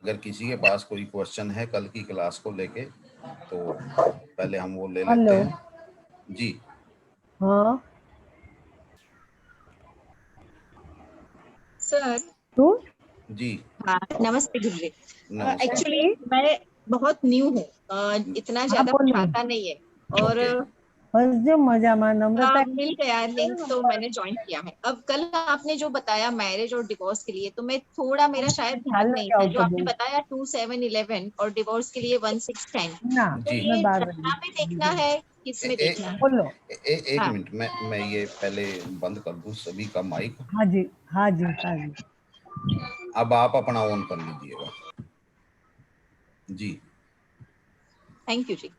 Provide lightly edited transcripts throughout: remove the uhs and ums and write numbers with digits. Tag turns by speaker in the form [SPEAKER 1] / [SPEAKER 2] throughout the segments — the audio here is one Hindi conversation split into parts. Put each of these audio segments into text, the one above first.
[SPEAKER 1] अगर किसी के पास कोई क्वेश्चन है कल की क्लास को लेके तो पहले हम वो ले लेते हैं। जी
[SPEAKER 2] हाँ
[SPEAKER 3] सर
[SPEAKER 1] जी
[SPEAKER 3] हाँ, नमस्ते गुरुजी।
[SPEAKER 1] नमस्ते।
[SPEAKER 3] एक्चुअली मैं बहुत न्यू हूँ, इतना ज्यादा पता नहीं है और
[SPEAKER 2] बस जो मजामा नम्रता
[SPEAKER 3] मिल गया लिंक तो मैंने ज्वाइन किया है। अब कल आपने जो बताया मैरिज और डिवोर्स के लिए, तो मैं थोड़ा मेरा शायद ध्यान नहीं था। जो आपने बताया 2711 और डिवोर्स के लिए 1610, तो
[SPEAKER 1] जी
[SPEAKER 3] ये दशा में देखना है, किसमें देखना है?
[SPEAKER 2] बोलो।
[SPEAKER 1] एक
[SPEAKER 3] हाँ।
[SPEAKER 1] मिनट मैं ये पहले बंद कर दूं सभी का माइक।
[SPEAKER 2] हाँ जी हाँ जी हाँ जी।
[SPEAKER 1] अब आप अपना ऑन कर लीजिएगा। जी
[SPEAKER 3] थैंक यू जी।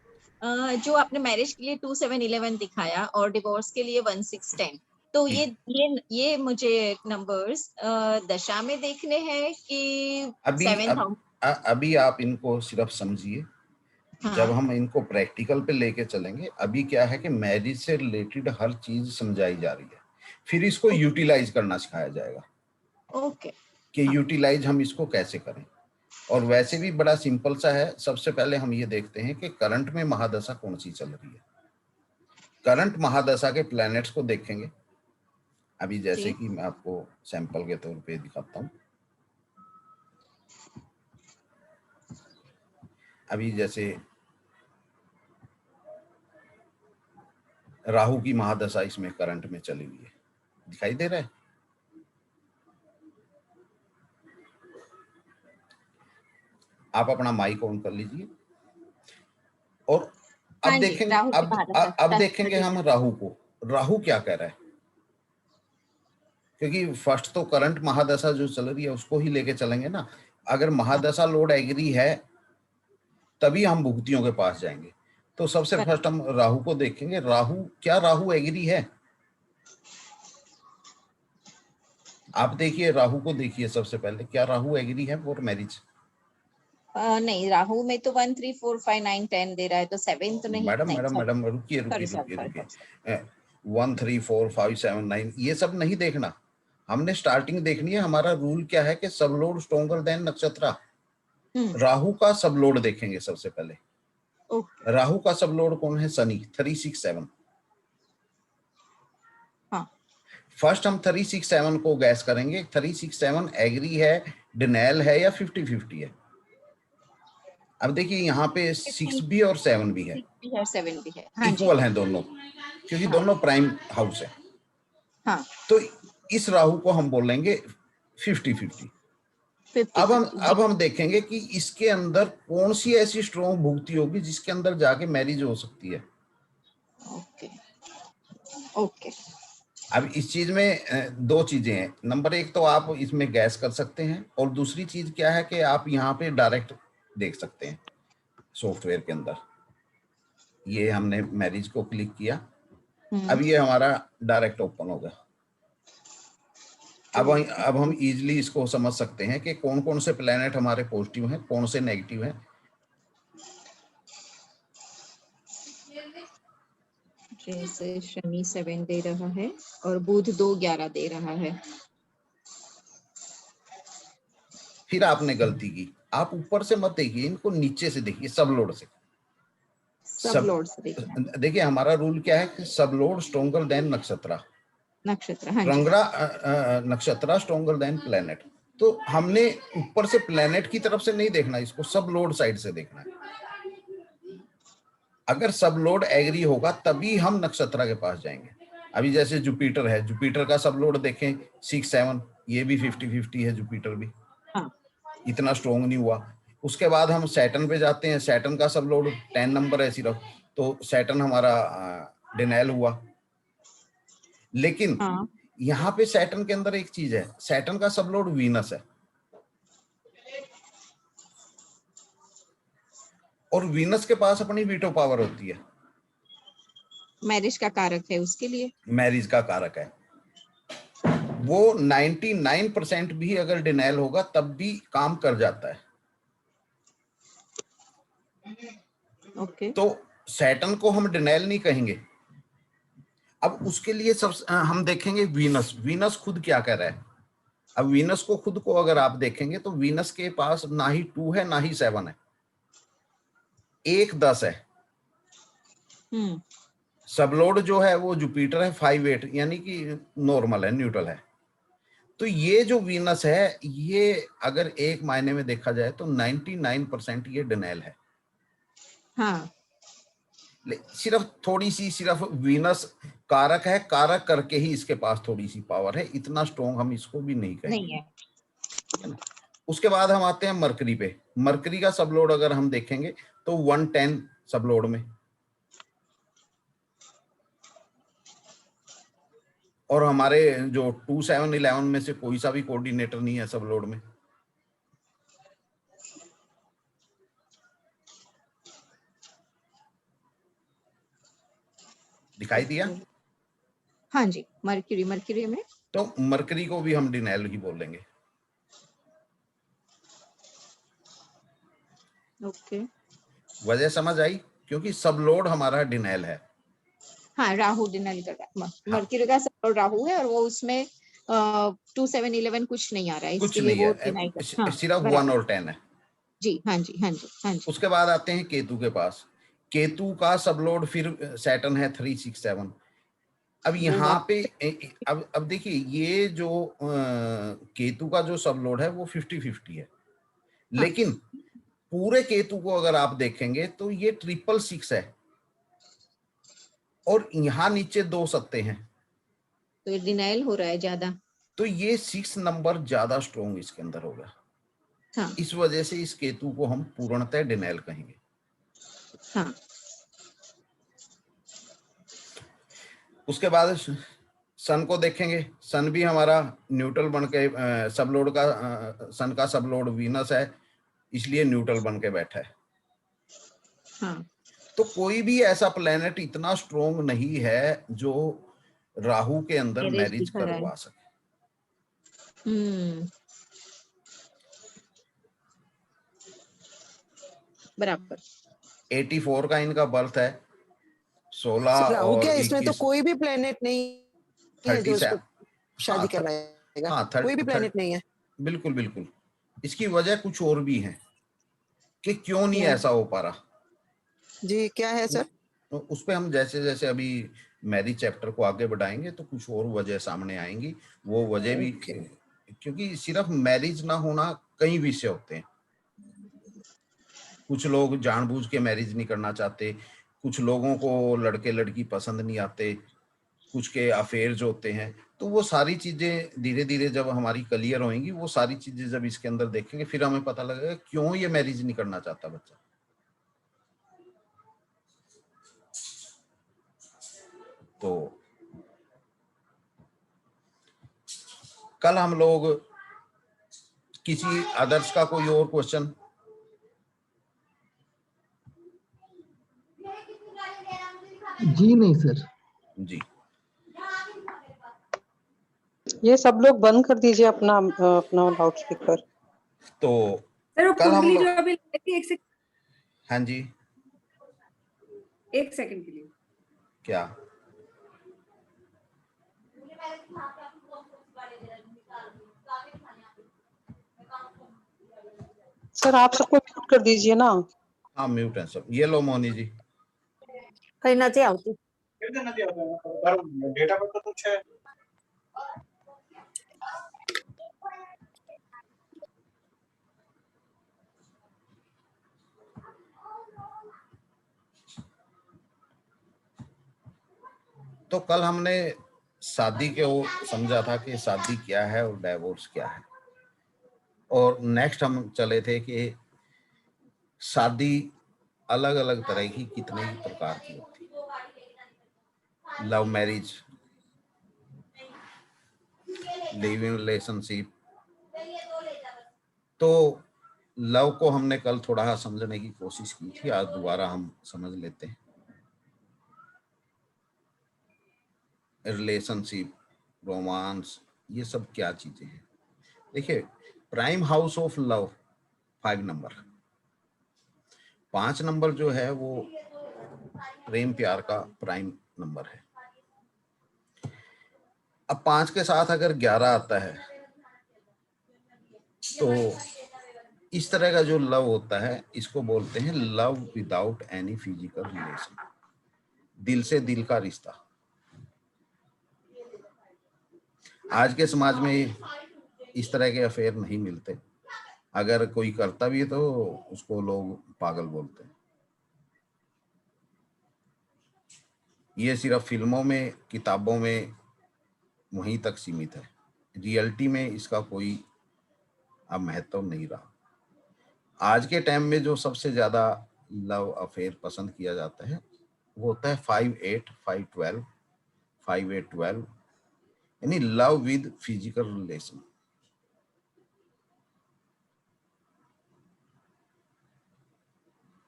[SPEAKER 3] जो आपने मैरिज के लिए 2711 दिखाया और डिवोर्स के लिए 1610, तो ये मुझे नंबर्स दशा में देखने हैं कि
[SPEAKER 1] अभी आप इनको सिर्फ समझिए।
[SPEAKER 3] हाँ।
[SPEAKER 1] जब हम इनको प्रैक्टिकल पे लेके चलेंगे, अभी क्या है कि मैरिज से रिलेटेड हर चीज समझाई जा रही है, फिर इसको यूटिलाइज करना सिखाया जाएगा।
[SPEAKER 3] ओके।
[SPEAKER 1] कि यूटिलाइज हम इसको कैसे करें। और वैसे भी बड़ा सिंपल सा है। सबसे पहले हम ये देखते हैं कि करंट में महादशा कौन सी चल रही है। करंट महादशा के प्लैनेट्स को देखेंगे। अभी जैसे कि मैं आपको सैंपल के तौर पे दिखाता हूं। अभी जैसे राहु की महादशा इसमें करंट में चली हुई है, दिखाई दे रहा है। आप अपना माइक ऑन कर लीजिए और अब देखेंगे। अब देखेंगे हम राहु को। राहु क्या कह रहा है, क्योंकि फर्स्ट तो करंट महादशा जो चल रही है उसको ही लेके चलेंगे ना। अगर महादशा लोड एग्री है तभी हम भुक्तियों के पास जाएंगे। तो सबसे फर्स्ट हम राहु को देखेंगे। राहु एग्री है। आप देखिए राहु को देखिए सबसे पहले, क्या राहु एग्री है फॉर मैरिज?
[SPEAKER 3] नहीं, राहु में तो 1 3 4 5 9 10 दे रहा है, तो 7 तो नहीं।
[SPEAKER 1] मैडम रुकिए 1 3 4 5 7 9 ये सब नहीं देखना। हमने स्टार्टिंग देखनी है। हमारा रूल क्या है कि सब लोड स्ट्रॉन्गर देन नक्षत्र। राहु का सब लोड देखेंगे सबसे पहले। राहु का सब लोड कौन है? शनि 367। फर्स्ट हम 367 को गैस करेंगे। 367 एग्री है, डिनायल है या 50-50 है। अब देखिए यहाँ पे 6 भी और 7 भी है,
[SPEAKER 3] 6 भी है 7 भी है।
[SPEAKER 1] इक्वल हैं दोनों, क्योंकि दोनों प्राइम हाउस है।
[SPEAKER 3] हाँ।
[SPEAKER 1] तो इस राहु को हम बोलेंगे 50-50। अब हम देखेंगे कि इसके अंदर कौन सी ऐसी स्ट्रॉन्ग भुक्ति होगी जिसके अंदर जाके मैरिज हो सकती है।
[SPEAKER 3] ओके।
[SPEAKER 1] अब इस चीज में दो चीजें हैं। नंबर एक तो आप इसमें गैस कर सकते हैं, और दूसरी चीज क्या है कि आप यहाँ पे डायरेक्ट देख सकते हैं सॉफ्टवेयर के अंदर। ये हमने मैरिज को क्लिक किया, अब ये हमारा डायरेक्ट ओपन होगा। अब हम इजीली इसको समझ सकते हैं कि कौन कौन से प्लेनेट हमारे पॉजिटिव हैं, कौन से नेगेटिव हैं।
[SPEAKER 3] जैसे शनि 7 दे रहा है और बुध 2-11 दे रहा है।
[SPEAKER 1] फिर आपने गलती की, आप ऊपर से मत देखिए, इनको नीचे से देखिए, सब लोड से।
[SPEAKER 3] सब लोड से
[SPEAKER 1] देखिए हमारा रूल क्या है कि सब लोड स्ट्रॉन्गर देन नक्षत्र। नक्षत्र स्ट्रॉन्गर देन प्लेनेट। तो हमने ऊपर से प्लेनेट की तरफ से नहीं देखना, इसको सब लोड साइड से देखना है। अगर सब लोड एग्री होगा तभी हम नक्षत्र के पास जाएंगे। अभी जैसे जुपिटर है, जुपिटर का सब लोड देखें 6-7, ये भी 50-50 है। जुपिटर भी इतना स्ट्रॉन्ग नहीं हुआ। उसके बाद हम सैटर्न पे जाते हैं। सैटर्न का सब लोड 10 नंबर है सिर्फ, तो सैटर्न हमारा डिनायल हुआ। लेकिन यहाँ पे सैटर्न के अंदर एक चीज है, सैटर्न का सब लोड वीनस है, और वीनस के पास अपनी वीटो पावर होती है।
[SPEAKER 3] मैरिज का कारक है उसके लिए, मैरिज
[SPEAKER 1] का कारक है वो। 99% भी अगर डिनायल होगा तब भी काम कर जाता है।
[SPEAKER 3] ओके।
[SPEAKER 1] तो सैटर्न को हम डिनायल नहीं कहेंगे। अब उसके लिए सब हम देखेंगे वीनस। वीनस खुद क्या कह रहा है, अब वीनस को खुद को अगर आप देखेंगे तो वीनस के पास ना ही 2 है ना ही 7 है, 1 10 है। सबलोड जो है वो जुपिटर है 5 8, यानी कि नॉर्मल है, न्यूट्रल है। तो ये जो वीनस है, ये अगर एक मायने में देखा जाए तो 99% ये डिनाइल है।
[SPEAKER 3] हाँ,
[SPEAKER 1] सिर्फ थोड़ी सी, सिर्फ वीनस कारक है, कारक करके ही इसके पास थोड़ी सी पावर है, इतना स्ट्रॉन्ग हम इसको भी नहीं कहेंगे,
[SPEAKER 3] नहीं है।
[SPEAKER 1] है ना। उसके बाद हम आते हैं मरकरी पे। मरकरी का सबलोड अगर हम देखेंगे तो 110 सबलोड में, और हमारे जो 2711 में से कोई सा भी कोऑर्डिनेटर नहीं है सबलोड में। दिखाई दिया?
[SPEAKER 3] हाँ जी, मर्क्यूरी में
[SPEAKER 1] तो मरकरी को भी हम डिनाइल ही बोलेंगे।
[SPEAKER 3] ओके।
[SPEAKER 1] वजह समझ आई? क्योंकि सबलोड हमारा डिनाइल है।
[SPEAKER 3] हाँ, राहु डिनाइल कर रहा है। मर्क्यूरी का सबलोड राहु है और वो उसमें 2711 कुछ नहीं आ रहा है,
[SPEAKER 1] कुछ
[SPEAKER 3] इसलिए
[SPEAKER 1] नहीं
[SPEAKER 3] वो
[SPEAKER 1] है,
[SPEAKER 3] डिनाई कर। हाँ,
[SPEAKER 1] सिर्फ 1 और 10 है।
[SPEAKER 3] जी, हाँ जी, हाँ जी, हाँ जी।
[SPEAKER 1] उसके बाद आते हैं केतु के पास। केतु का सबलोड फिर सैटर्न है 367। अब यहाँ पे अब देखिए, ये जो केतु का जो सबलोड है वो 50-50 है, लेकिन पूरे केतु को अगर आप देखेंगे तो ये 666 है, और यहाँ नीचे 2 सत्ते हैं,
[SPEAKER 3] तो ये डिनाइल हो रहा है ज्यादा।
[SPEAKER 1] तो ये 6 नंबर ज्यादा स्ट्रॉन्ग इसके अंदर होगा।
[SPEAKER 3] हाँ,
[SPEAKER 1] इस वजह से इस केतु को हम पूर्णतः डिनाइल कहेंगे।
[SPEAKER 3] हाँ।
[SPEAKER 1] उसके बाद सन को देखेंगे। सन भी हमारा न्यूट्रल बन के सबलोड का, सन का सबलोड वीनस है, इसलिए न्यूट्रल बन के बैठा है।
[SPEAKER 3] हाँ।
[SPEAKER 1] तो कोई भी ऐसा प्लेनेट इतना स्ट्रॉन्ग नहीं है जो राहु के अंदर मैरिज
[SPEAKER 3] दिखा रहा है।
[SPEAKER 1] करवा सके।
[SPEAKER 3] बराबर।
[SPEAKER 1] 84 का इनका बर्थ है, 16
[SPEAKER 4] राहु
[SPEAKER 1] और
[SPEAKER 4] क्या इसमें तो
[SPEAKER 1] 21
[SPEAKER 4] कोई भी प्लेनेट नहीं है जो
[SPEAKER 1] 37।
[SPEAKER 4] इसको शादी
[SPEAKER 1] हाँ,
[SPEAKER 4] करवाएगा?
[SPEAKER 1] हाँ,
[SPEAKER 4] कोई भी प्लेनेट नहीं है।
[SPEAKER 1] बिल्कुल बिल्कुल। इसकी वजह कुछ और भी है कि क्यों नहीं ऐसा हो पा रहा।
[SPEAKER 4] जी, क्या है सर?
[SPEAKER 1] तो उस पे हम जैसे जैसे अभी मैरिज चैप्टर को आगे बढ़ाएंगे तो कुछ और वजह सामने आएंगी। वो वजह भी, क्योंकि सिर्फ मैरिज ना होना, कई विषय होते हैं। कुछ लोग जानबूझ के मैरिज नहीं करना चाहते, कुछ लोगों को लड़के लड़की पसंद नहीं आते, कुछ के अफेयर्स होते हैं। तो वो सारी चीजें धीरे धीरे जब हमारी क्लियर होंगी, वो सारी चीजें जब इसके अंदर देखेंगे, फिर हमें पता लगेगा क्यों ये मैरिज नहीं करना चाहता बच्चा। तो कल हम लोग किसी अदर्स का कोई और क्वेश्चन?
[SPEAKER 5] जी नहीं सर।
[SPEAKER 1] जी,
[SPEAKER 6] ये सब लोग बंद कर दीजिए अपना लाउड स्पीकर।
[SPEAKER 1] तो
[SPEAKER 7] सर वो
[SPEAKER 1] कल हम
[SPEAKER 7] कुंडली
[SPEAKER 1] लोग,
[SPEAKER 7] जो अभी लगाई थी,
[SPEAKER 1] हाँ जी,
[SPEAKER 7] एक सेकंड के लिए।
[SPEAKER 1] क्या?
[SPEAKER 6] सर आप सबको म्यूट कर दीजिए ना।
[SPEAKER 1] हाँ, म्यूट है सब। ये लो मोनी जी।
[SPEAKER 7] कहीं નથી આવતી।
[SPEAKER 5] डेटा पर तो कुछ है।
[SPEAKER 1] तो कल हमने शादी के वो समझा था कि शादी क्या है और डाइवोर्स क्या है, और नेक्स्ट हम चले थे कि शादी अलग अलग तरह की कितने ही प्रकार की होती है। Love marriage, live in relationship. तो लव को हमने कल थोड़ा समझने की कोशिश की थी, आज दोबारा हम समझ लेते हैं। रिलेशनशिप, रोमांस, ये सब क्या चीजें हैं। देखिए, prime house of love 5 number, 5 number जो है वो प्रेम प्यार का प्राइम नंबर है। अब 5 के साथ अगर 11 आता है तो इस तरह का जो लव होता है इसको बोलते हैं love without any physical relation, दिल से दिल का रिश्ता। आज के समाज में इस तरह के अफेयर नहीं मिलते, अगर कोई करता भी है तो उसको लोग पागल बोलते हैं। ये सिर्फ फिल्मों में, किताबों में वहीं तक सीमित है, रियलिटी में इसका कोई अब महत्व नहीं रहा। आज के टाइम में जो सबसे ज्यादा लव अफेयर पसंद किया जाता है वो होता है 5-8, 5-12, 5-8-12, यानी लव विद फिजिकल रिलेशन।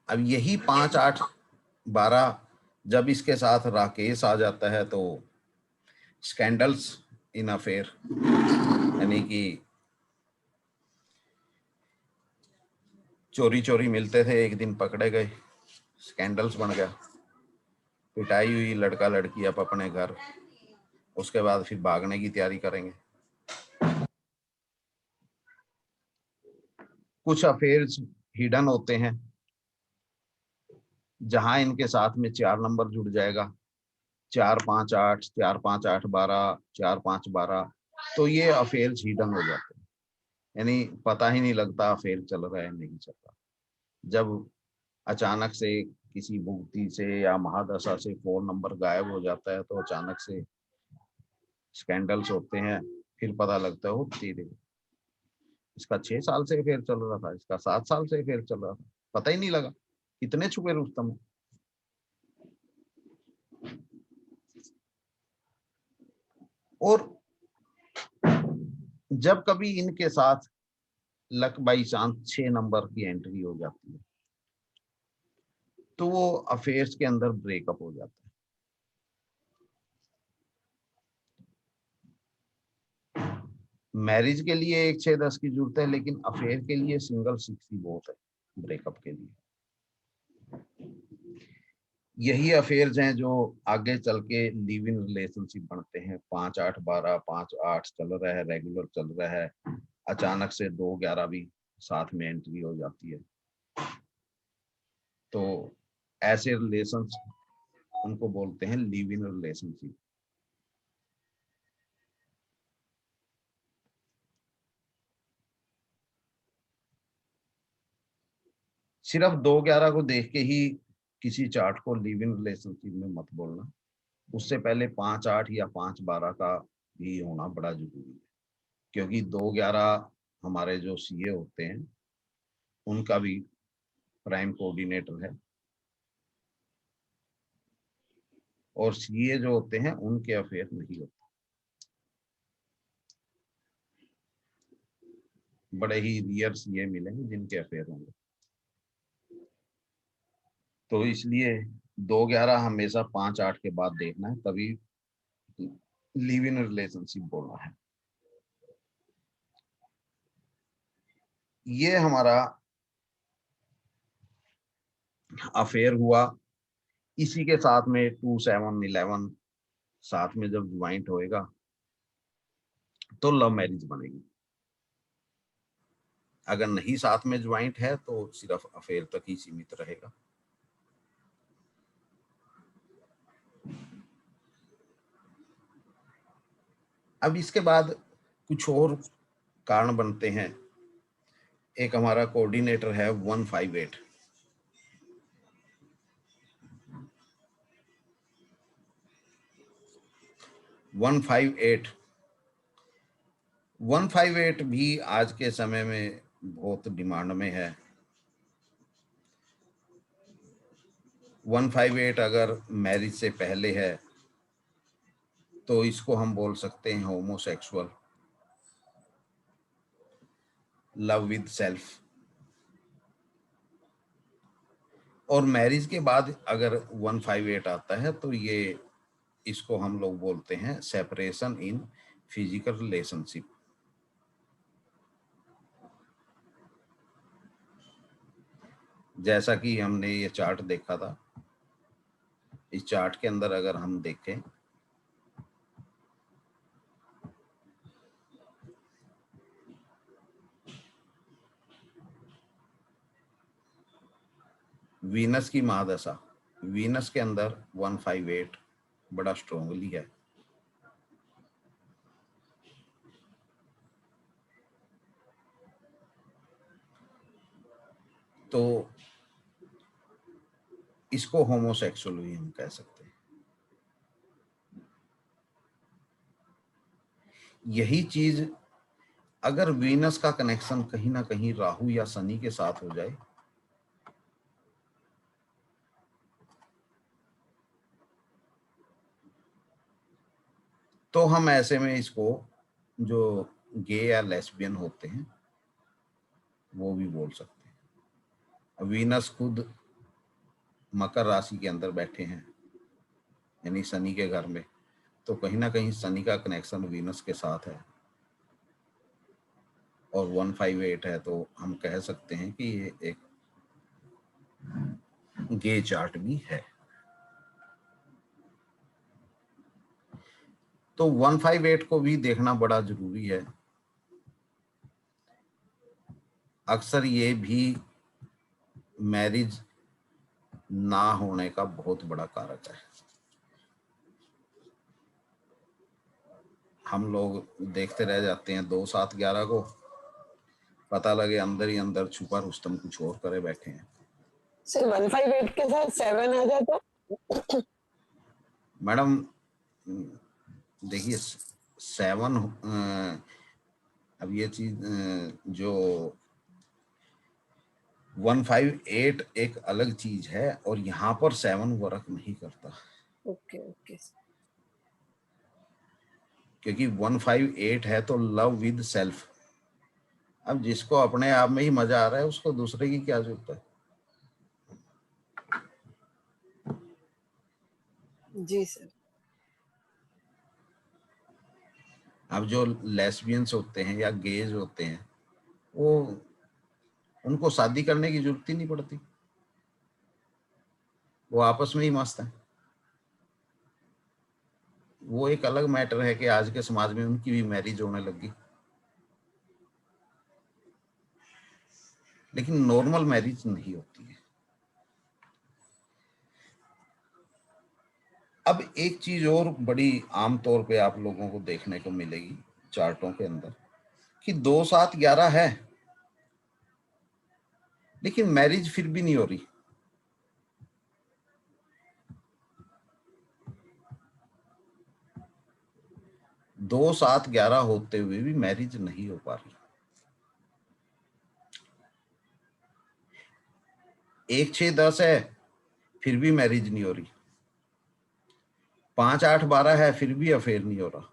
[SPEAKER 1] अब यही 5-8-12 जब इसके साथ राकेश आ जाता है तो स्कैंडल्स इन अफेयर, यानी कि चोरी चोरी मिलते थे, एक दिन पकड़े गए, स्कैंडल्स बन गया, पिटाई हुई, लड़का लड़की अब अपने घर, उसके बाद फिर भागने की तैयारी करेंगे। कुछ अफेयर्स हिडन होते हैं जहां इनके साथ में 4 नंबर जुड़ जाएगा, 4-5-8, 4-5-8-12, 4-5-12, तो ये अफेयर्स हिडन हो जाते हैं, यानी पता ही नहीं लगता अफेयर चल रहा है नहीं चल रहा। जब अचानक से किसी भुगती से या महादशा से 4 नंबर गायब हो जाता है तो अचानक से स्कैंडल्स होते हैं, फिर पता लगता है वो तेरे इसका 6 साल से अफेयर चल रहा था, इसका 7 साल से अफेयर चल रहा था, पता ही नहीं लगा, कितने छुपे रुस्तम। और जब कभी इनके साथ लक बाई चांस 6 नंबर की एंट्री हो जाती है तो वो अफेयर्स के अंदर ब्रेकअप हो जाता है। मैरिज के लिए 1-6-10 की जरूरत है, लेकिन अफेयर के लिए सिंगल 6 ही बहुत है ब्रेकअप के लिए। यही अफेयर्स हैं जो आगे चल के लिव इन रिलेशनशिप बनते हैं। 5-8-12, 5-8 चल रहा है, रेगुलर चल रहा है, अचानक से 2-11 भी साथ में एंट्री हो जाती है, तो ऐसे रिलेशंस उनको बोलते हैं लिव इन रिलेशनशिप। सिर्फ 2-11 को देख के ही किसी चार्ट को लिव इन रिलेशनशिप में मत बोलना, उससे पहले 5-8 या 5-12 का भी होना बड़ा जरूरी है, क्योंकि 2-11 हमारे जो सीए होते हैं उनका भी प्राइम कोऑर्डिनेटर है, और सीए जो होते हैं उनके अफेयर नहीं होते, बड़े ही रियर सीए मिलेंगे जिनके अफेयर होंगे। तो इसलिए 2-11 हमेशा 5-8 के बाद देखना है, तभी लिव इन रिलेशनशिप बोलना है। ये हमारा अफेयर हुआ। इसी के साथ में 2-7-11 साथ में जब ज्वाइंट होएगा तो लव मैरिज बनेगी, अगर नहीं साथ में ज्वाइंट है तो सिर्फ अफेयर तक ही सीमित रहेगा। अब इसके बाद कुछ और कारण बनते हैं। एक हमारा कोऑर्डिनेटर है 158। 158 भी आज के समय में बहुत डिमांड में है। 158 अगर मैरिज से पहले है तो इसको हम बोल सकते हैं होमोसेक्सुअल, लव विद सेल्फ। और मैरिज के बाद अगर 158 आता है तो ये इसको हम लोग बोलते हैं सेपरेशन इन फिजिकल रिलेशनशिप। जैसा कि हमने ये चार्ट देखा था, इस चार्ट के अंदर अगर हम देखें वीनस की महादशा, वीनस के अंदर 158 बड़ा स्ट्रोंगली है। तो इसको होमोसेक्सुअल भी हम कह सकते हैं। यही चीज अगर वीनस का कनेक्शन कहीं ना कहीं राहु या शनि के साथ हो जाए तो हम ऐसे में इसको जो गे या लेस्बियन होते हैं वो भी बोल सकते हैं। वीनस खुद मकर राशि के अंदर बैठे हैं यानी शनि के घर में, तो कहीं ना कहीं शनि का कनेक्शन वीनस के साथ है और 158 है, तो हम कह सकते हैं कि ये एक गे चार्ट भी है। तो 158 को भी देखना बड़ा जरूरी है। अक्सर ये भी मैरिज ना होने का बहुत बड़ा कारक है। हम लोग देखते रह जाते हैं 2, 7, 11 को, पता लगे अंदर ही अंदर छुपा रुस्तम कुछ और करे बैठे हैं।
[SPEAKER 4] सर 158 के साथ 7 आ जाए तो?
[SPEAKER 1] मैडम देखिए 7 अब ये चीज जो 158 एक अलग चीज है और यहाँ पर 7 वर्क नहीं करता।
[SPEAKER 4] Okay okay.
[SPEAKER 1] क्योंकि 158 है तो लव विद सेल्फ। अब जिसको अपने आप में ही मजा आ रहा है उसको दूसरे की क्या जरूरत है।
[SPEAKER 4] जी सर।
[SPEAKER 1] अब जो लेस्बियंस होते हैं या गेज होते हैं वो उनको शादी करने की जरूरत ही नहीं पड़ती, वो आपस में ही मस्त है। वो एक अलग मैटर है कि आज के समाज में उनकी भी मैरिज होने लगी, लेकिन नॉर्मल मैरिज नहीं होती है। अब एक चीज और बड़ी आमतौर पे आप लोगों को देखने को मिलेगी चार्टों के अंदर कि 2, 7, 11 है लेकिन मैरिज फिर भी नहीं हो रही। दो 7, 11 होते हुए भी मैरिज नहीं हो पा रही। 1, 6, 10 है फिर भी मैरिज नहीं हो रही। 5, 8, 12 है फिर भी अफेयर नहीं हो रहा।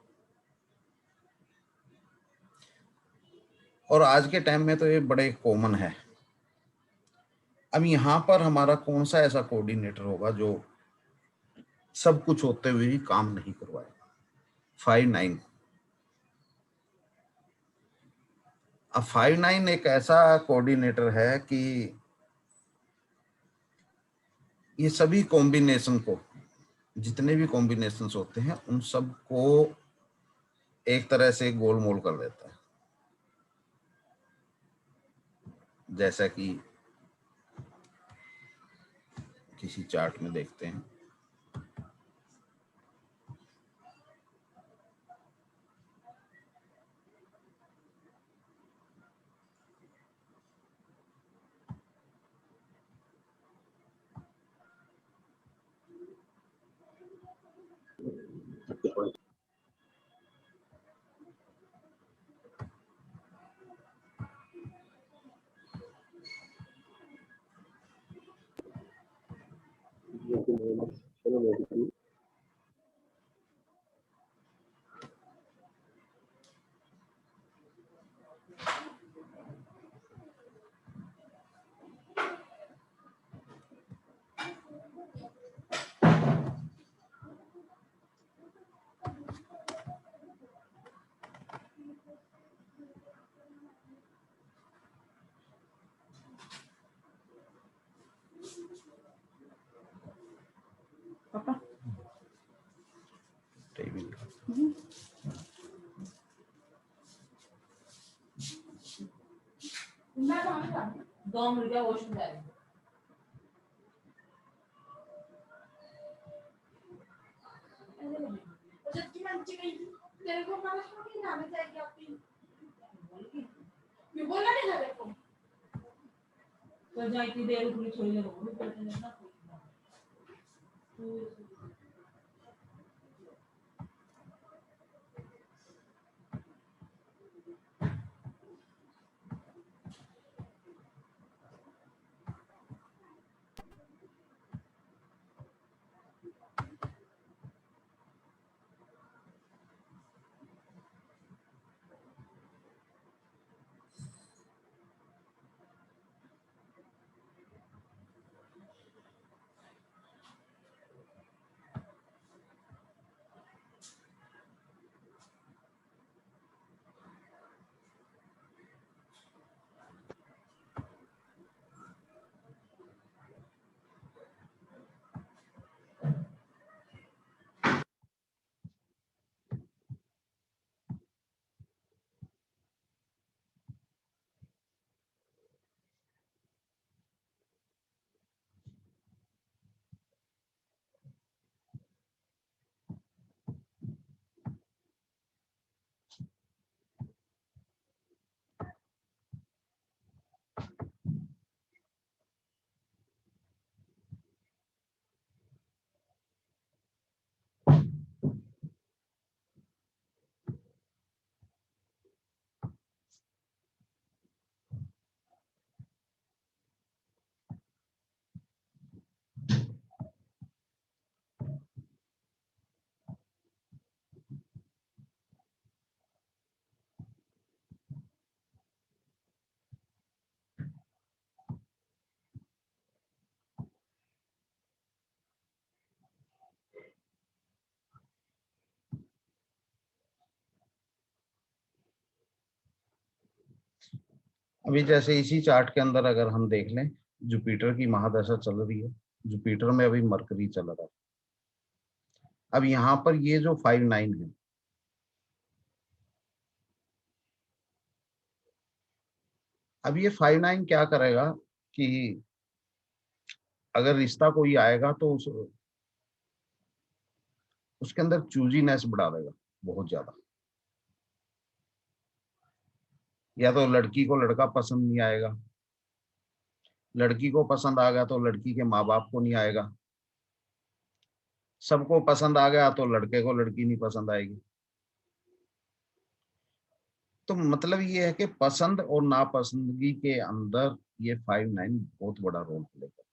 [SPEAKER 1] और आज के टाइम में तो ये बड़े कॉमन है। अब यहां पर हमारा कौन सा ऐसा कोऑर्डिनेटर होगा जो सब कुछ होते हुए भी काम नहीं करवाएगा। 5, 9। अब 5, 9 एक ऐसा कोऑर्डिनेटर है कि ये सभी कॉम्बिनेशन को, जितने भी कॉम्बिनेशंस होते हैं उन सब को एक तरह से गोलमोल कर देता है। जैसा कि किसी चार्ट में देखते हैं। अभी जैसे इसी चार्ट के अंदर अगर हम देख लें, जुपिटर की महादशा चल रही है, जुपिटर में अभी मरकरी चल रहा है। अब यहाँ पर ये जो 5-9 है, अब ये 5-9 क्या करेगा कि अगर रिश्ता कोई आएगा तो उसके अंदर चूजीनेस बढ़ा देगा बहुत ज्यादा। या तो लड़की को लड़का पसंद नहीं आएगा, लड़की को पसंद आ गया तो लड़की के माँ बाप को नहीं आएगा, सबको पसंद आ गया तो लड़के को लड़की नहीं पसंद आएगी। तो मतलब ये है कि पसंद और नापसंदगी के अंदर ये 5-9 बहुत बड़ा रोल प्ले करता है।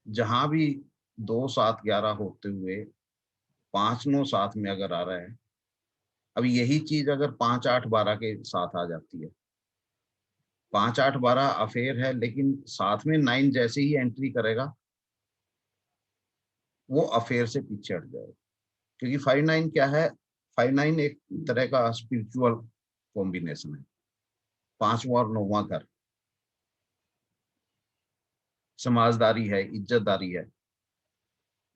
[SPEAKER 1] जहां भी 2-7-11 होते हुए 5-9 साथ में अगर आ रहा है, अब यही चीज अगर 5-8-12 के साथ आ जाती है, 5-8-12 अफेयर है, लेकिन साथ में 9 जैसे ही एंट्री करेगा वो अफेयर से पीछे हट जाएगा। क्योंकि 5-9 क्या है, 5-9 एक तरह का स्पिरिचुअल कॉम्बिनेशन है। 5वां और 9वां घर समाजदारी है, इज्जतदारी है।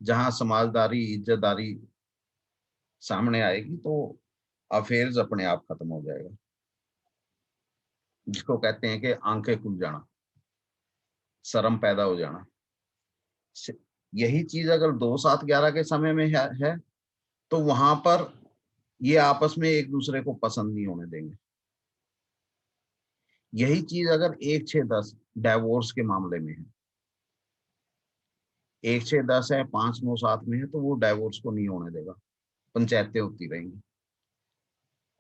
[SPEAKER 1] जहां समाजदारी, इज्जतदारी सामने आएगी तो अफेयर्स अपने आप खत्म हो जाएगा, जिसको कहते हैं कि आंखें खुल जाना, शर्म पैदा हो जाना। यही चीज अगर 2-7-11 के समय में है तो वहां पर ये आपस में एक दूसरे को पसंद नहीं होने देंगे। यही चीज अगर 1-6-10 डाइवोर्स के मामले में है, 1-6-10 है, 5-9-7 में है, तो वो डाइवोर्स को नहीं होने देगा, पंचायतें होती रहेंगी।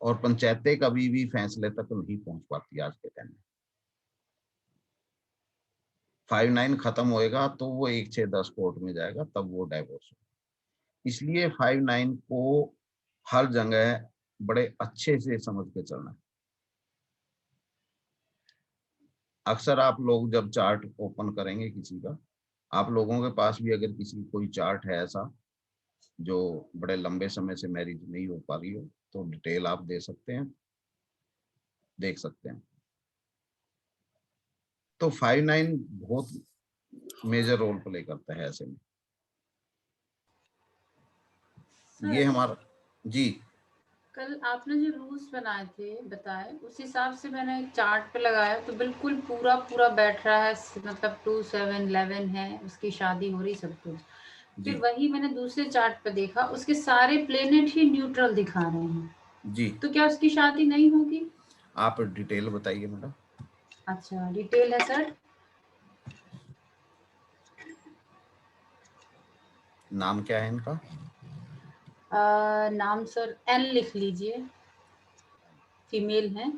[SPEAKER 1] और पंचायतें कभी भी फैसले तक नहीं पहुंच पाती आज के टाइम में। 5-9 खत्म होएगा तो वो 1-6-10 कोर्ट में जाएगा, तब वो डाइवोर्स होगा। इसलिए 5-9 को हर जगह बड़े अच्छे से समझ के चलना है। अक्सर आप लोग जब चार्ट ओपन करेंगे किसी का, आप लोगों के पास भी अगर किसी कोई चार्ट है ऐसा जो बड़े लंबे समय से मैरिज नहीं हो पा रही हो, तो डिटेल आप दे सकते हैं, देख सकते हैं। तो 5-9 बहुत मेजर रोल प्ले करता है ऐसे में। ये हमारा जी,
[SPEAKER 8] कल आपने जो रूल्स बनाए थे, बताए, उस हिसाब से मैंने चार्ट पे लगाया तो बिल्कुल पूरा बैठ रहा है। मतलब 2-7-11 है, उसकी शादी हो रही सब कुछ।
[SPEAKER 1] जी
[SPEAKER 8] फिर वही मैंने दूसरे चार्ट पे देखा, उसके सारे प्लेनेट ही न्यूट्रल दिखा रहे हैं,
[SPEAKER 1] जी।
[SPEAKER 8] तो क्या उसकी शादी नहीं होगी?
[SPEAKER 1] आप डिटेल बताइए मैडम।
[SPEAKER 8] अच्छा, डिटेल है सर।
[SPEAKER 1] नाम क्या है इनका?
[SPEAKER 8] नाम सर एन लिख लीजिए, फीमेल है।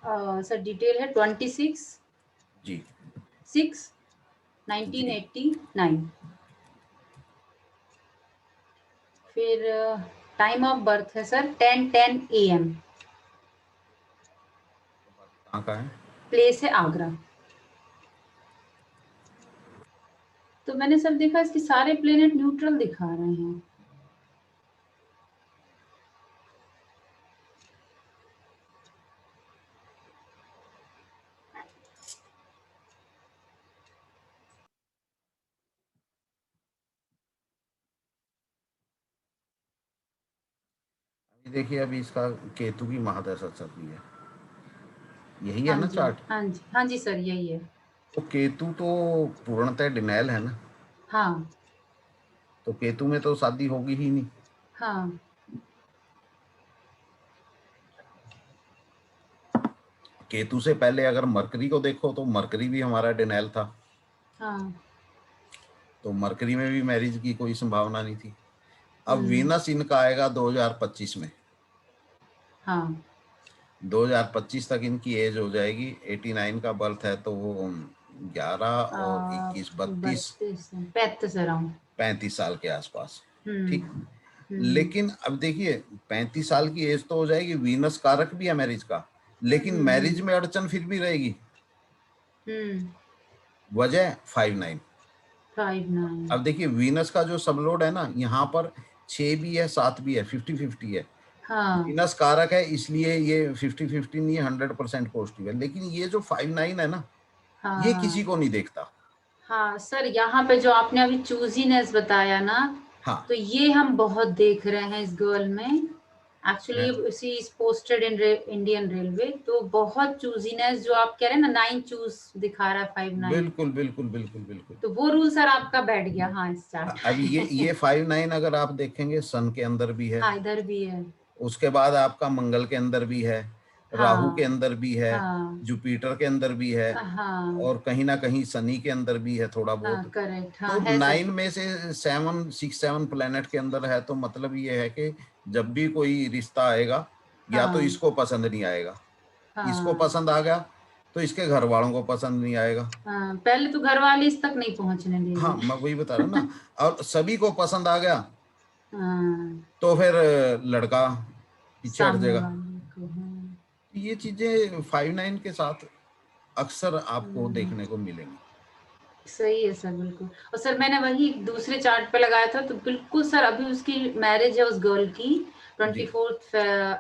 [SPEAKER 8] सर डिटेल है 26
[SPEAKER 1] जी
[SPEAKER 8] 6
[SPEAKER 1] जी
[SPEAKER 8] 1989। फिर टाइम ऑफ बर्थ है सर 10:10 AM।
[SPEAKER 1] कहाँ का है?
[SPEAKER 8] प्लेस है आगरा। तो मैंने सर देखा इसके सारे प्लेनेट न्यूट्रल दिखा रहे हैं।
[SPEAKER 1] देखिए अभी इसका केतु की महादशा चल रही है, यही है
[SPEAKER 8] हाँ
[SPEAKER 1] ना
[SPEAKER 8] जी,
[SPEAKER 1] चार्ट?
[SPEAKER 8] हाँ जी, हाँ जी सर, यही है।
[SPEAKER 1] तो केतु तो पूर्णतः डिनायल है ना,
[SPEAKER 8] हाँ
[SPEAKER 1] तो केतु में तो शादी होगी ही नहीं।
[SPEAKER 8] हाँ
[SPEAKER 1] केतु से पहले अगर मरकरी को देखो तो मरकरी भी हमारा डिनायल था,
[SPEAKER 8] हाँ।
[SPEAKER 1] तो मरकरी में भी मैरिज की कोई संभावना नहीं थी। अब
[SPEAKER 8] हम्म,
[SPEAKER 1] वीनस इनका आएगा 2025 में,
[SPEAKER 8] हाँ
[SPEAKER 1] 2025 तक इनकी एज हो जाएगी, 89 का बर्थ है तो वो 11 और 21 32
[SPEAKER 8] 32 अराउंड।
[SPEAKER 1] 35 साल के आसपास।
[SPEAKER 8] हम्म
[SPEAKER 1] ठीक,
[SPEAKER 8] हम्म
[SPEAKER 1] लेकिन अब देखिए 35 साल की एज तो हो जाएगी, वीनस कारक भी है मैरिज का, लेकिन मैरिज में अड़चन फिर भी रहेगी।
[SPEAKER 8] हम्म।
[SPEAKER 1] वजह 5-9।
[SPEAKER 8] 5-9।
[SPEAKER 1] अब देखिए वीनस का जो सबलोड है ना, यहाँ पर 6 भी है 7 भी है, 50-50 है।
[SPEAKER 8] हाँ
[SPEAKER 1] वीनस कारक है इसलिए ये 50-50 नहीं है, 100% पॉजिटिव है। लेकिन ये जो 5-9 है ना, ये किसी
[SPEAKER 8] हाँ
[SPEAKER 1] को नहीं देखता।
[SPEAKER 8] हाँ सर, यहाँ पे जो आपने अभी चूजीनेस बताया ना,
[SPEAKER 1] हाँ
[SPEAKER 8] तो ये हम बहुत देख रहे हैं इस गर्ल में। Actually she is posted in Indian railway, तो बहुत चूजीनेस जो आप कह रहे हैं ना, 9 चूज दिखा रहा है, 5-9,
[SPEAKER 1] बिल्कुल बिल्कुल बिल्कुल बिल्कुल।
[SPEAKER 8] तो वो रूल सर आपका बैठ गया। हाँ इस चार्ट
[SPEAKER 1] अब ये 5-9 अगर आप देखेंगे सन के अंदर भी है,
[SPEAKER 8] हाँ इधर भी है।
[SPEAKER 1] उसके बाद आपका मंगल के अंदर भी है, राहु के
[SPEAKER 8] हाँ
[SPEAKER 1] अंदर भी है,
[SPEAKER 8] हाँ
[SPEAKER 1] जुपिटर के अंदर भी है,
[SPEAKER 8] हाँ
[SPEAKER 1] और कहीं ना कहीं शनि के अंदर भी है थोड़ा
[SPEAKER 8] हाँ
[SPEAKER 1] बहुत।
[SPEAKER 8] करेक्ट, हाँ
[SPEAKER 1] तो
[SPEAKER 8] है सर।
[SPEAKER 1] 9 में से 6-7 प्लेनेट के अंदर है, तो मतलब ये है कि जब भी कोई रिश्ता आएगा, या तो
[SPEAKER 8] हाँ
[SPEAKER 1] इसको पसंद नहीं आएगा, इसको
[SPEAKER 8] हाँ
[SPEAKER 1] पसंद आ गया तो इसके घर वालों को पसंद नहीं आएगा।
[SPEAKER 8] हाँ, पहले तो घर वाले इस तक नहीं पहुंचने
[SPEAKER 1] हाँ
[SPEAKER 8] देंगे।
[SPEAKER 1] मैं वही बता रहा हूँ ना, और सभी को पसंद आ गया
[SPEAKER 8] हाँ,
[SPEAKER 1] तो फिर लड़का पीछे हट
[SPEAKER 8] सामने
[SPEAKER 1] जाएगा।
[SPEAKER 8] वाले को। हाँ
[SPEAKER 1] ये चीजें 5-9 के साथ अक्सर आपको
[SPEAKER 8] हम्म,
[SPEAKER 1] देखने को मिलेंगी।
[SPEAKER 8] सही है सर, बिल्कुल। और सर मैंने वही दूसरे चार्ट पे लगाया था, तो बिल्कुल सर अभी उसकी मैरिज है उस गर्ल की
[SPEAKER 1] जी
[SPEAKER 8] 24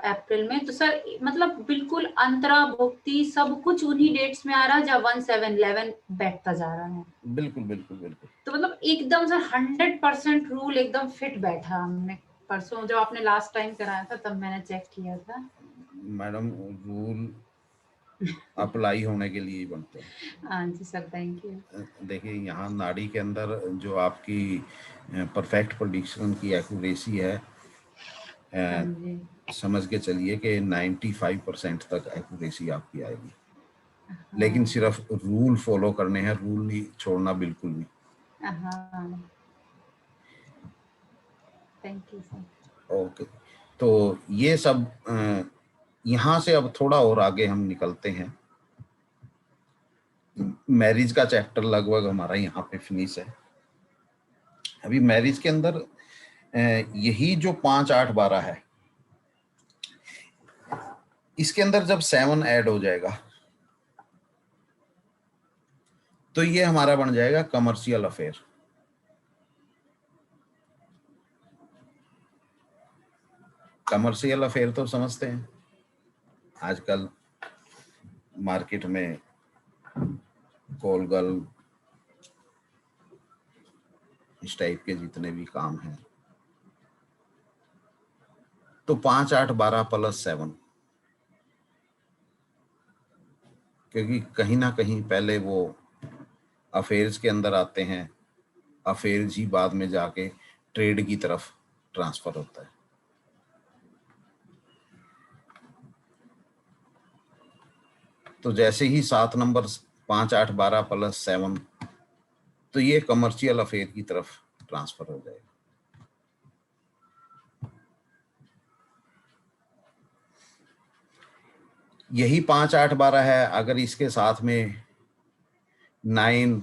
[SPEAKER 8] अप्रैल में, तो सर मतलब बिल्कुल अंतरा भुक्ति सब कुछ उन्हीं डेट्स में आ रहा है जब 1711 बैठता जा रहा है।
[SPEAKER 1] बिल्कुल बिल्कुल बिल्कुल।
[SPEAKER 8] तो मतलब एकदम सर 100% रूल एकदम फिट बैठा। हमने परसों जब आपने लास्ट टाइम कराया था तब मैंने चेक किया था।
[SPEAKER 1] मैडम रूल अप्लाई होने के लिए ही बनते हैं।
[SPEAKER 8] हाँ जी सर, थैंक यू।
[SPEAKER 1] देखिए यहाँ नाड़ी के अंदर जो आपकी परफेक्ट प्रेडिक्शन की एक्यूरेसी है,
[SPEAKER 8] हाँ जी
[SPEAKER 1] समझ के चलिए कि 95% तक एक्यूरेसी आपकी आएगी। लेकिन
[SPEAKER 8] हाँ
[SPEAKER 1] सिर्फ रूल फॉलो करने हैं, रूल नहीं छोड़ना बिल्कुल नहीं।
[SPEAKER 8] हाँ, थैंक यू सर।
[SPEAKER 1] ओके, तो ये सब यहाँ से अब थोड़ा और आगे हम निकलते हैं। मैरिज का चैप्टर लगभग हमारा यहाँ पे फिनिश है। अभी मैरिज के अंदर यही जो 5, 8, 12 है, इसके अंदर जब 7 ऐड हो जाएगा तो ये हमारा बन जाएगा कमर्शियल अफेयर। कमर्शियल अफेयर तो समझते हैं, आजकल मार्केट में कॉल गर्ल इस टाइप के जितने भी काम हैं, तो 5, 8, 12 + 7, क्योंकि कहीं ना कहीं पहले वो अफेयर्स के अंदर आते हैं, अफेयर्स ही बाद में जाके ट्रेड की तरफ ट्रांसफर होता है। तो जैसे ही 7 नंबर 5, 8, 12 प्लस 7, तो ये कमर्शियल अफेयर की तरफ ट्रांसफर हो जाएगा। यही 5, 8, 12 है। अगर इसके साथ में 9,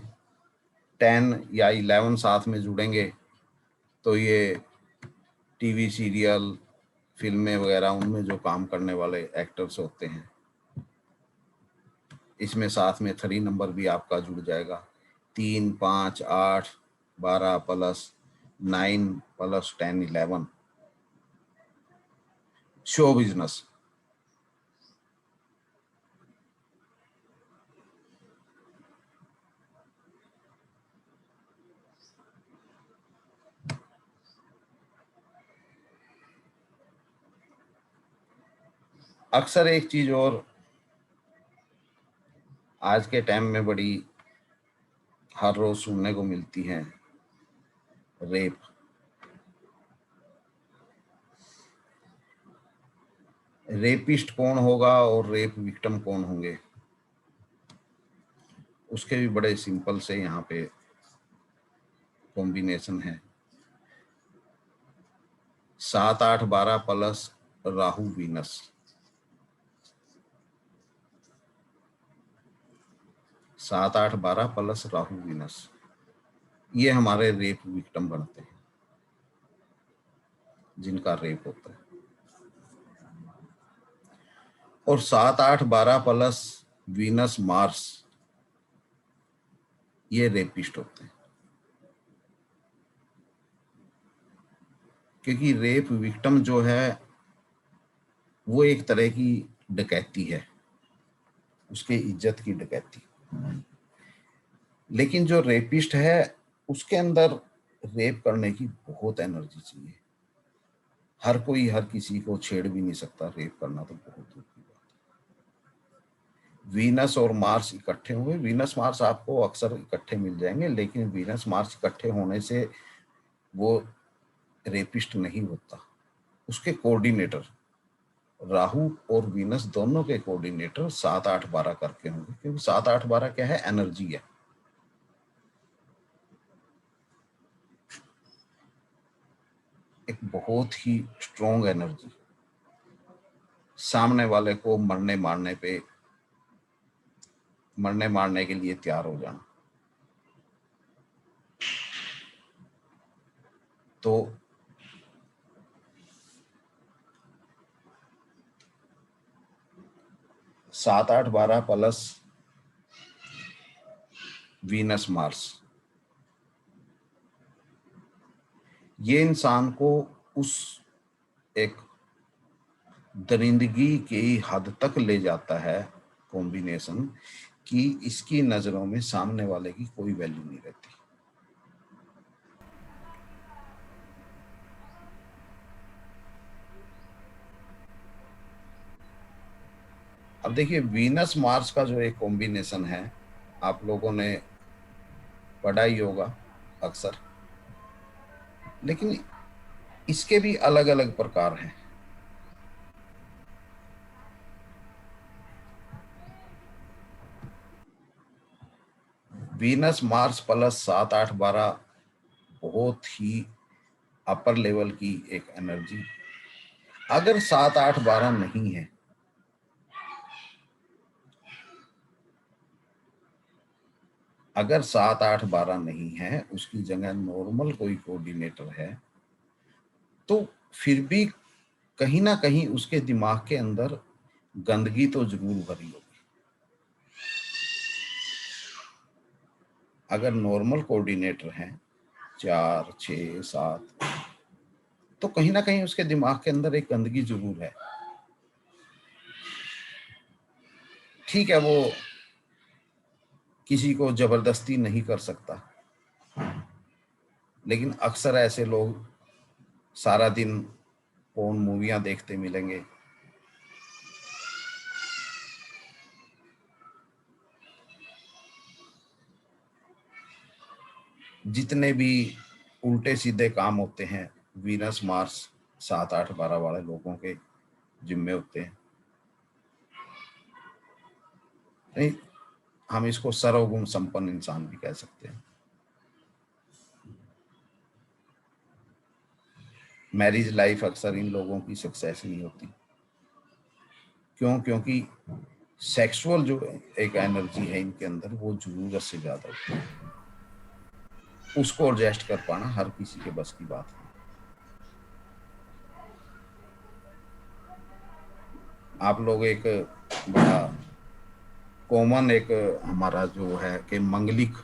[SPEAKER 1] 10 या 11 साथ में जुड़ेंगे तो ये टीवी सीरियल, फिल्में वगैरह, उनमें जो काम करने वाले एक्टर्स होते हैं, इसमें साथ में 3 नंबर भी आपका जुड़ जाएगा। 3, 5, 8, 12 प्लस 9 प्लस 10, 11 शो बिजनेस। अक्सर एक चीज और आज के टाइम में बड़ी हर रोज सुनने को मिलती है, रेप। रेपिस्ट कौन होगा और रेप विक्टिम कौन होंगे, उसके भी बड़े सिंपल से यहाँ पे कॉम्बिनेशन है। 7, 8, 12 plus Rahu Venus. 7, 8, 12 plus Rahu Venus, ये हमारे रेप विक्टिम बनते हैं, जिनका रेप होता है। और 7, 8, 12 प्लस वीनस मार्स, ये रेपिस्ट होते हैं। क्योंकि रेप विक्टिम जो है वो एक तरह की डकैती है, उसके इज्जत की डकैती। लेकिन जो रेपिस्ट है उसके अंदर रेप करने की बहुत एनर्जी चाहिए। हर कोई हर किसी को छेड़ भी नहीं सकता, रेप करना तो बहुत दूर की बात है। वीनस और मार्स इकट्ठे हुए, वीनस मार्स आपको अक्सर इकट्ठे मिल जाएंगे, लेकिन वीनस मार्स इकट्ठे होने से वो रेपिस्ट नहीं होता। उसके कोऑर्डिनेटर राहु और वीनस दोनों के कोऑर्डिनेटर 7, 8, 12 करके होंगे, क्योंकि 7, 8, 12 क्या है, एनर्जी है। एक बहुत ही स्ट्रॉन्ग एनर्जी, सामने वाले को मरने मारने के लिए तैयार हो जाना। तो सात, 8, 12 प्लस वीनस मार्स, ये इंसान को उस एक दरिंदगी की हद तक ले जाता है कॉम्बिनेशन, कि इसकी नजरों में सामने वाले की कोई वैल्यू नहीं रहती। अब देखिए, वीनस मार्स का जो एक कॉम्बिनेशन है, आप लोगों ने पढ़ा ही होगा अक्सर, लेकिन इसके भी अलग अलग प्रकार हैं। वीनस मार्स प्लस 7, 8, 12 बहुत ही अपर लेवल की एक एनर्जी। अगर 7, 8, 12 नहीं है, अगर 7, 8, 12 नहीं है, उसकी जगह नॉर्मल कोई कोऑर्डिनेटर है, तो फिर भी कहीं ना कहीं उसके दिमाग के अंदर गंदगी तो जरूर भरी होगी। अगर नॉर्मल कोऑर्डिनेटर है 4, 6, 7, तो कहीं ना कहीं उसके दिमाग के अंदर एक गंदगी जरूर है। ठीक है, वो किसी को जबरदस्ती नहीं कर सकता, लेकिन अक्सर ऐसे लोग सारा दिन पोर्न मूवियां देखते मिलेंगे। जितने भी उल्टे सीधे काम होते हैं वीनस मार्स 7, 8, 12 वाले लोगों के जिम्मे होते हैं। नहीं, हम इसको सर्वगुण संपन्न इंसान भी कह सकते हैं। मैरिज लाइफ अक्सर इन लोगों की सक्सेस नहीं होती। क्यों? क्योंकि सेक्सुअल जो एक एनर्जी है इनके अंदर वो जरूरत से ज्यादा होती है। उसको एडजस्ट कर पाना हर किसी के बस की बात है। आप लोग एक बड़ा कॉमन एक हमारा जो है कि मंगलिक,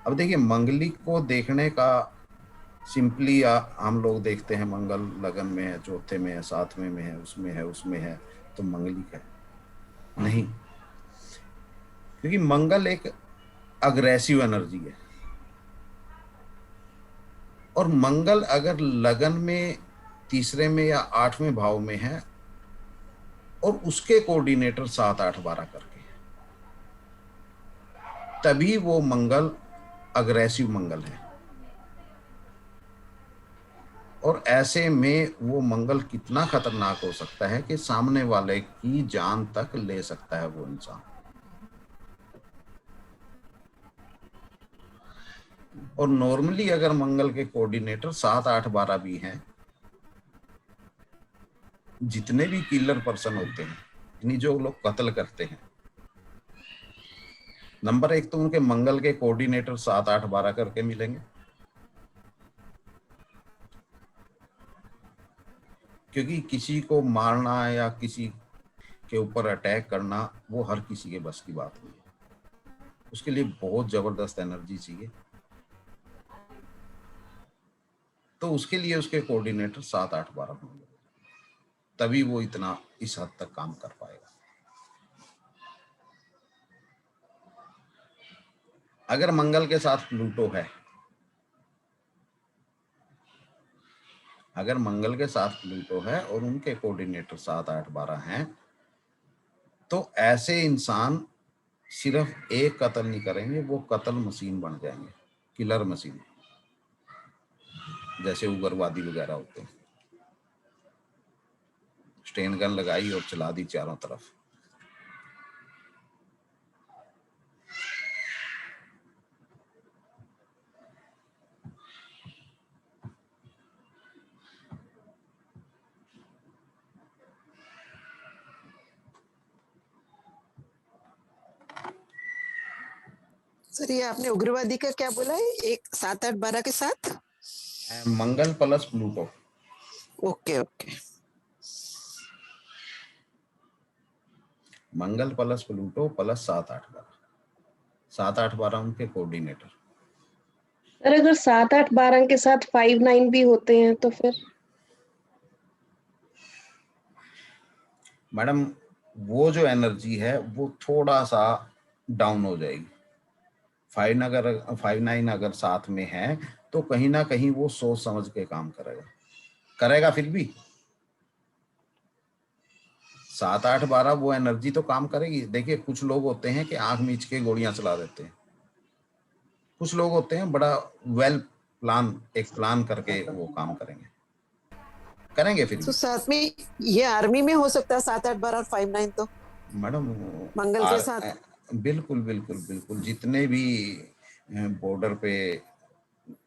[SPEAKER 1] अब देखिए मंगलिक को देखने का सिंपली हम लोग देखते हैं मंगल लगन में है, चौथे में है, 7वें में है, उसमें है तो मंगलिक है। नहीं, क्योंकि मंगल एक अग्रेसिव एनर्जी है और मंगल अगर लगन में 3रे में या 8वें भाव में है और उसके कोऑर्डिनेटर 7, 8, 12 करके, तभी वो मंगल अग्रेसिव मंगल है। और ऐसे में वो मंगल कितना खतरनाक हो सकता है कि सामने वाले की जान तक ले सकता है वो इंसान। और नॉर्मली अगर मंगल के कोऑर्डिनेटर 7, 8, 12 भी हैं, जितने भी किलर पर्सन होते हैं, यानी जो लोग कत्ल करते हैं, नंबर 1 तो उनके मंगल के कोऑर्डिनेटर 7, 8, 12 करके मिलेंगे, क्योंकि किसी को मारना या किसी के ऊपर अटैक करना वो हर किसी के बस की बात नहीं है। उसके लिए बहुत जबरदस्त एनर्जी चाहिए। तो उसके लिए उसके कोऑर्डिनेटर 7, 8, 12 होंगे, तभी वो इतना इस हद तक काम कर पाएगा। अगर मंगल के साथ प्लूटो है, अगर मंगल के साथ प्लूटो है और उनके कोऑर्डिनेटर 7, 8, 12 हैं, तो ऐसे इंसान सिर्फ एक कत्ल नहीं करेंगे, वो कत्ल मशीन बन जाएंगे, किलर मशीन, जैसे उग्रवादी वगैरह होते हैं। स्टेन गन लगाई और चला दी चारों तरफ।
[SPEAKER 4] सर ये आपने उग्रवादी का क्या बोला है? एक 7, 8, 12 के साथ
[SPEAKER 1] Mangal plus Pluto.
[SPEAKER 4] Okay okay.
[SPEAKER 1] Mangal plus Pluto plus 7, 8, 12, 7, 8, 12 उनके कोऑर्डिनेटर।
[SPEAKER 9] सर अगर 7, 8, 12 के साथ 5, 9 भी होते हैं तो फिर?
[SPEAKER 1] मैडम वो जो एनर्जी है वो थोड़ा सा डाउन हो जाएगी। 5, 9 अगर साथ में है तो कहीं ना कहीं वो सोच समझ के काम करेगा फिर भी। 7, 8, 12 वो एनर्जी तो काम करेगी। देखिए कुछ लोग होते हैं कि आंख मीच के गोलियां चला देते हैं, कुछ लोग होते हैं बड़ा वेल प्लान करके वो काम करेंगे फिर
[SPEAKER 4] तो साथ में ये आर्मी में हो सकता है 7, 8, 12 और 5, 9 तो
[SPEAKER 1] मैडम
[SPEAKER 4] मंगल के साथ।
[SPEAKER 1] बिल्कुल बिल्कुल बिल्कुल। जितने भी बॉर्डर पे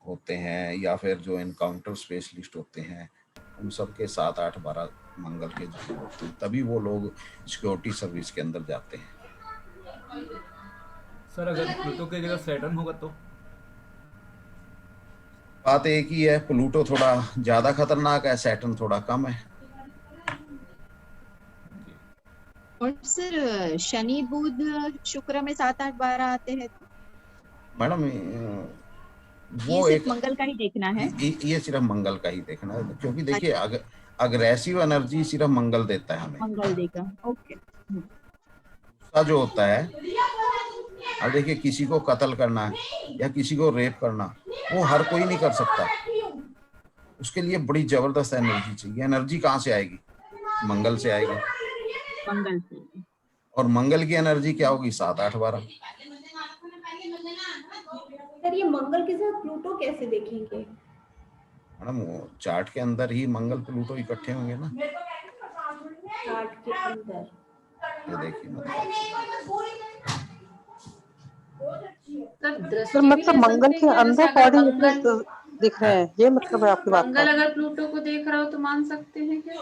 [SPEAKER 1] होते हैं या फिर जो एनकाउंटर स्पेशलिस्ट होते हैं, उन सब के 7, 8, 12 मंगल के जो होते हैं, तभी वो लोग सिक्योरिटी सर्विस के अंदर जाते हैं।
[SPEAKER 10] सर अगर प्लूटो की जगह सैटर्न होगा तो?
[SPEAKER 1] बात एक ही है, प्लूटो थोड़ा ज्यादा खतरनाक है, सैटर्न थोड़ा कम है।
[SPEAKER 3] और सर शनि बुध शुक्र में 7, 8, 12 आते हैं तो?
[SPEAKER 1] मैडम
[SPEAKER 3] ये
[SPEAKER 1] वो
[SPEAKER 3] सिर्फ
[SPEAKER 1] एक
[SPEAKER 3] मंगल का ही देखना है?
[SPEAKER 1] ये सिर्फ मंगल का ही देखना है, क्योंकि देखिए अग्रेसिव एनर्जी सिर्फ मंगल देता है हमें।
[SPEAKER 3] मंगल देगा, ओके।
[SPEAKER 1] गुस्सा जो होता है, अब देखिए किसी को कत्ल करना है या किसी को रेप करना, वो हर कोई नहीं कर सकता। उसके लिए बड़ी जबरदस्त एनर्जी चाहिए। एनर्जी कहाँ से आएगी? मंगल से आएगी।
[SPEAKER 3] मंगल से।
[SPEAKER 1] और मंगल की एनर्जी क्या होगी? 7, 8, 12।
[SPEAKER 11] सर ये मंगल के साथ प्लूटो कैसे देखेंगे?
[SPEAKER 1] मैडम चार्ट के अंदर ही मंगल प्लूटो इकट्ठे होंगे ना,
[SPEAKER 11] चार्ट के अंदर।
[SPEAKER 1] ये देखिए मतलब
[SPEAKER 8] दृष्टि
[SPEAKER 6] सर
[SPEAKER 8] भी
[SPEAKER 6] मतलब
[SPEAKER 8] ले
[SPEAKER 6] मंगल
[SPEAKER 8] सकते
[SPEAKER 6] के
[SPEAKER 8] हैं क्या? जैसे
[SPEAKER 6] अंदर
[SPEAKER 8] अगर मंगल
[SPEAKER 6] कोऑर्डिनेटर्स दिख रहे हैं, ये मतलब है आपकी बात
[SPEAKER 8] मंगल
[SPEAKER 6] का?
[SPEAKER 8] अगर प्लूटो को देख रहा हो तो मान सकते हैं क्या?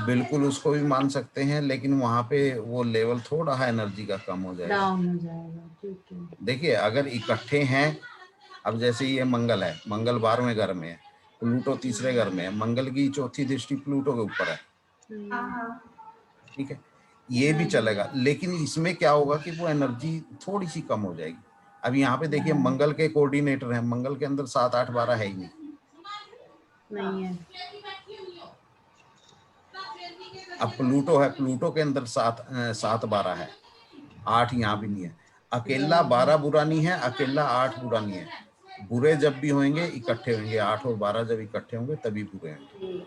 [SPEAKER 1] बिल्कुल उसको भी मान सकते हैं, लेकिन वहां पे वो लेवल थोड़ा है एनर्जी का कम हो जाएगा।
[SPEAKER 8] डाउन हो जाएगा, ठीक है।
[SPEAKER 1] देखिए अगर इकट्ठे हैं, अब जैसे ये मंगल है, मंगल 12वें घर में है, प्लूटो तीसरे घर में है, मंगल की चौथी दृष्टि प्लूटो के ऊपर है, ठीक है, ये भी चलेगा, लेकिन इसमें क्या होगा कि वो एनर्जी थोड़ी सी कम हो जाएगी। अब यहाँ पे देखिए मंगल के कोऑर्डिनेटर हैं, मंगल के अंदर 7 8 12 है ही
[SPEAKER 8] नहीं है।
[SPEAKER 1] अब प्लूटो है, प्लूटो के अंदर 7 7 12 है, 8 यहाँ भी नहीं है। अकेला 12 बुरा नहीं है, अकेला 8 बुरा नहीं है। बुरे जब भी होंगे इकट्ठे होंगे, 8 और 12 जब इकट्ठे होंगे तभी बुरे होंगे।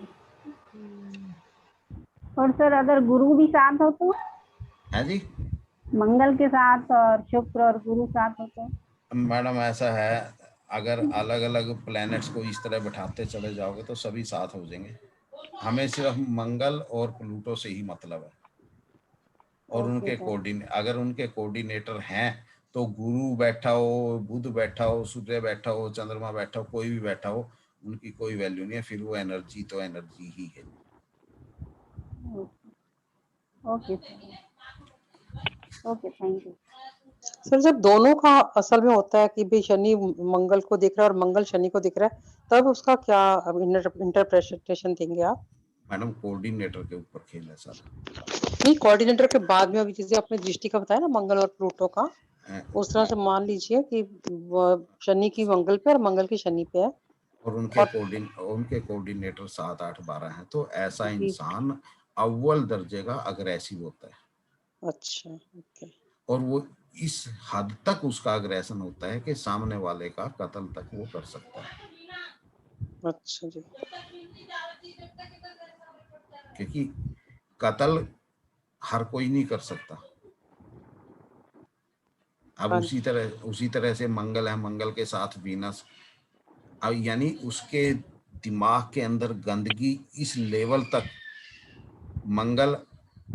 [SPEAKER 2] और सर अगर गुरु भी साथ हो तो?
[SPEAKER 1] है जी,
[SPEAKER 2] मंगल के साथ और शुक्र और गुरु साथ हो तो?
[SPEAKER 1] मैडम ऐसा है, अगर अलग अलग प्लैनेट्स को इस तरह बैठाते चले जाओगे तो सभी साथ हो जाएंगे। हमें सिर्फ मंगल और प्लूटो से ही मतलब है, और उनके अगर उनके कोऑर्डिनेटर हैं तो गुरु बैठा हो, बुध बैठा हो, सूर्य बैठा हो, चंद्रमा बैठा हो, कोई भी बैठा हो, उनकी कोई वैल्यू नहीं है, फिर वो एनर्जी तो एनर्जी ही है।
[SPEAKER 2] Okay okay, thank you.
[SPEAKER 6] Sir जब दोनों का असल में होता है कि भाई शनि मंगल को दिख रहा है और मंगल शनि को दिख रहा है, तब उसका क्या इंटरप्रिटेशन देंगे आप?
[SPEAKER 1] मैडम कोऑर्डिनेटर के ऊपर खेल है सर।
[SPEAKER 6] नहीं, कोऑर्डिनेटर के बाद में अभी जैसे आपने दृष्टि का बताया ना मंगल और प्लूटो का, उस तरह से मान लीजिए कि शनि की मंगल पे और मंगल की शनि पे है,
[SPEAKER 1] और उनके कोऑर्डिनेटर 7 8 12 हैं, तो ऐसा इंसान अव्वल दर्जे का अग्रेसिव होता है।
[SPEAKER 6] अच्छा, ओके।
[SPEAKER 1] और वो इस हद तक उसका अग्रेशन होता है कि सामने वाले का कत्ल तक वो कर सकता है।
[SPEAKER 6] अच्छा जी।
[SPEAKER 1] क्योंकि कत्ल हर कोई नहीं कर सकता। अब उसी तरह से मंगल है, मंगल के साथ वीनस, अब यानी उसके दिमाग के अंदर गंदगी इस लेवल तक मंगल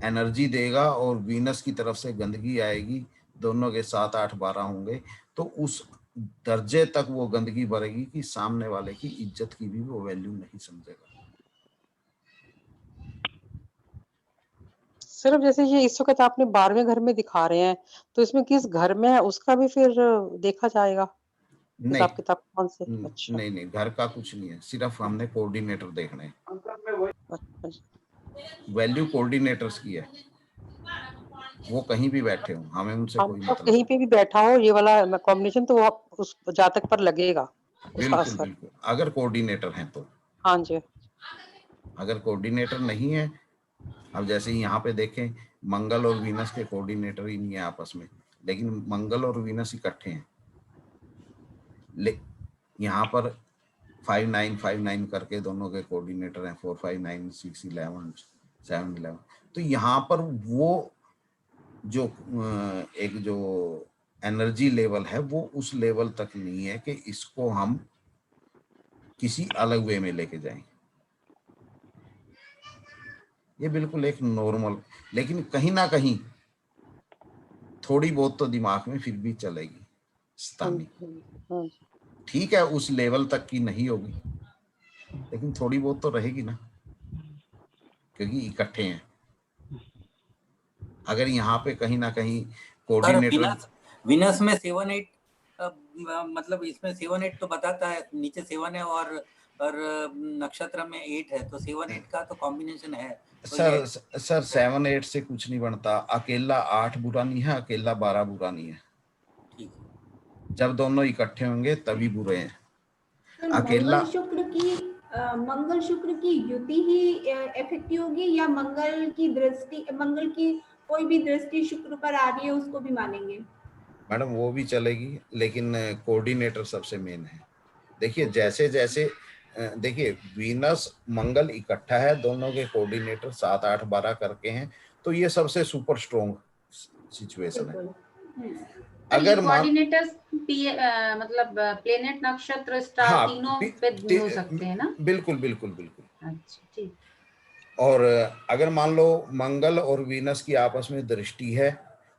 [SPEAKER 1] एनर्जी देगा और वीनस की तरफ से गंदगी आएगी, दोनों के 7 8 12 होंगे, तो उस दर्जे तक वो गंदगी भरेगी कि सामने वाले की इज्जत की भी वो वैल्यू नहीं समझेगा।
[SPEAKER 6] सिर्फ जैसे ये इस वक्त आपने 12वें घर में दिखा रहे हैं, तो इसमें किस घर में है उसका भी फिर देखा जाएगा?
[SPEAKER 1] नहीं,
[SPEAKER 6] किताब कौन से? अच्छा
[SPEAKER 1] नहीं, घर का कुछ नहीं है, सिर्फ हमने कोऑर्डिनेटर देखने हैं।
[SPEAKER 6] अच्छा,
[SPEAKER 1] वैल्यू कोऑर्डिनेटर्स की है, वो कहीं भी बैठे हो, हमें उनसे कोई मतलब
[SPEAKER 6] कहीं पे भी बैठा हो ये वाला कॉम्बिनेशन तो उस जातक पर लगेगा।
[SPEAKER 1] बिल्कुल। अगर कोऑर्डिनेटर हैं तो।
[SPEAKER 6] हाँ जी।
[SPEAKER 1] अगर कोऑर्डिनेटर नहीं है, अब जैसे यहाँ पे देखें मंगल और वीनस के कोऑर्डिनेटर ही नहीं है आपस में, लेकिन मंगल और वीनस इकट्ठे हैं। यहाँ पर 5 9 5 9 करके दोनों के कोऑर्डिनेटर हैं, 4 5 9 6 11 7 11। तो यहाँ पर वो जो एक जो एनर्जी लेवल है वो उस लेवल तक नहीं है कि इसको हम किसी अलग वे में लेके जाएं। ये बिल्कुल एक नॉर्मल, लेकिन कहीं ना कहीं थोड़ी बहुत तो दिमाग में फिर भी चलेगी स्थानीय। ठीक है, उस लेवल तक की नहीं होगी, लेकिन थोड़ी बहुत तो रहेगी ना, क्योंकि इकट्ठे हैं। अगर यहाँ पे कहीं ना कहीं कोऑर्डिनेटर
[SPEAKER 12] विनस में 7 8 मतलब इसमें 7 8 तो बताता है, नीचे 7 है और नक्षत्र में 8 है, तो 7 8 का तो कॉम्बिनेशन है। तो
[SPEAKER 1] सर 7 8 से कुछ नहीं बनता। अकेला 8 बुरा नहीं है, अकेला 12 बुरा नहीं है। जब दोनों इकट्ठे होंगे तभी बुरे हैं। अकेला
[SPEAKER 11] मंगल शुक्र की युति ही इफेक्टिव होगी, या मंगल की दृष्टि, मंगल की कोई भी दृष्टि शुक्र पर आ रही है उसको भी मानेंगे?
[SPEAKER 1] मैडम वो भी चलेगी, लेकिन कोऑर्डिनेटर सबसे मेन है। देखिए जैसे जैसे देखिए वीनस मंगल इकट्ठा है, दोनों के कोऑर्डिनेटर 7 8 12 करके हैं, तो ये सबसे सुपर स्ट्रॉन्ग सिचुएशन है। अगर
[SPEAKER 8] कोऑर्डिनेटर्स मतलब प्लेनेट, नक्षत्र, स्टार,
[SPEAKER 1] हाँ,
[SPEAKER 8] तीनों पे हो सकते हैं ना?
[SPEAKER 1] बिल्कुल बिल्कुल बिल्कुल।
[SPEAKER 8] अच्छा, ठीक।
[SPEAKER 1] और अगर मान लो मंगल और वीनस की आपस में दृष्टि है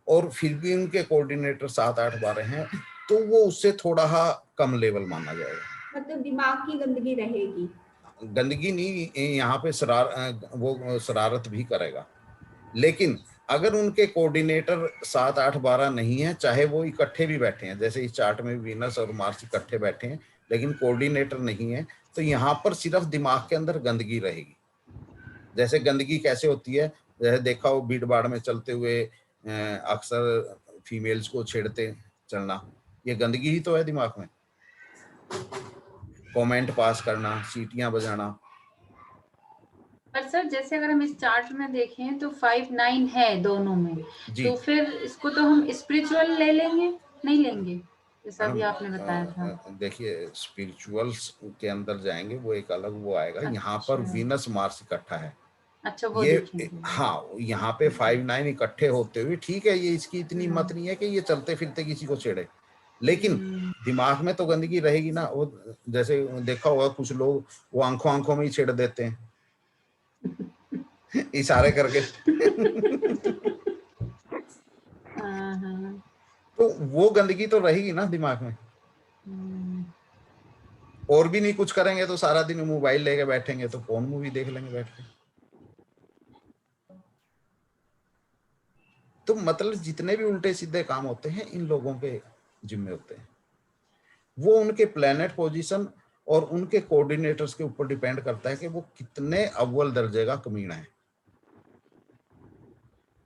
[SPEAKER 1] और फिर भी उनके कोऑर्डिनेटर 7, 8, 12 हैं, तो वो उससे थोड़ा कम लेवल माना जाएगा।
[SPEAKER 11] मतलब दिमाग की गंदगी रहेगी।
[SPEAKER 1] गंदगी नहीं, यहाँ पे वो शरारत भी करेगा। लेकिन अगर उनके कोऑर्डिनेटर 7, 8, 12 नहीं है, चाहे वो इकट्ठे भी बैठे हैं, जैसे इस चार्ट में वीनस और मार्स इकट्ठे बैठे हैं लेकिन कोऑर्डिनेटर नहीं है, तो यहाँ पर सिर्फ दिमाग के अंदर गंदगी रहेगी। जैसे गंदगी कैसे होती है, जैसे देखा हो भीड़ भाड़ में चलते हुए अक्सर फीमेल्स को छेड़ते चलना, ये गंदगी ही तो है दिमाग में। कमेंट पास करना, सीटियां बजाना।
[SPEAKER 8] पर सर जैसे अगर हम इस चार्ट में देखें तो 5, 9 है दोनों में, तो फिर इसको तो हम स्पिरिचुअल ले लेंगे, नहीं लेंगे जैसा भी आपने बताया था?
[SPEAKER 1] देखिए स्पिरिचुअल्स के अंदर जाएंगे वो एक अलग वो आएगा। अच्छा। यहाँ पर वीनस मार्स इकट्ठा है।
[SPEAKER 8] अच्छा, वो
[SPEAKER 1] ये हाँ, यहाँ पे 5, 9 इकट्ठे होते हुए ठीक है, ये इसकी इतनी हिम्मत नहीं है कि ये चलते फिरते किसी को छेड़े, लेकिन दिमाग में तो गंदगी रहेगी ना। वो जैसे देखा होगा कुछ लोग वो आंखों में ही छेड़ देते हैं इशारे करके तो वो गंदगी तो रहेगी ना दिमाग में। और भी नहीं कुछ करेंगे तो सारा दिन मोबाइल लेके बैठेंगे तो कौन मूवी देख लेंगे बैठ के। तो मतलब जितने भी उल्टे सीधे काम होते हैं इन लोगों के जिम्मे होते हैं। वो उनके प्लेनेट पोजीशन और उनके कोऑर्डिनेटर्स के ऊपर डिपेंड करता है कि वो कितने अव्वल दर्जे का कमीना है।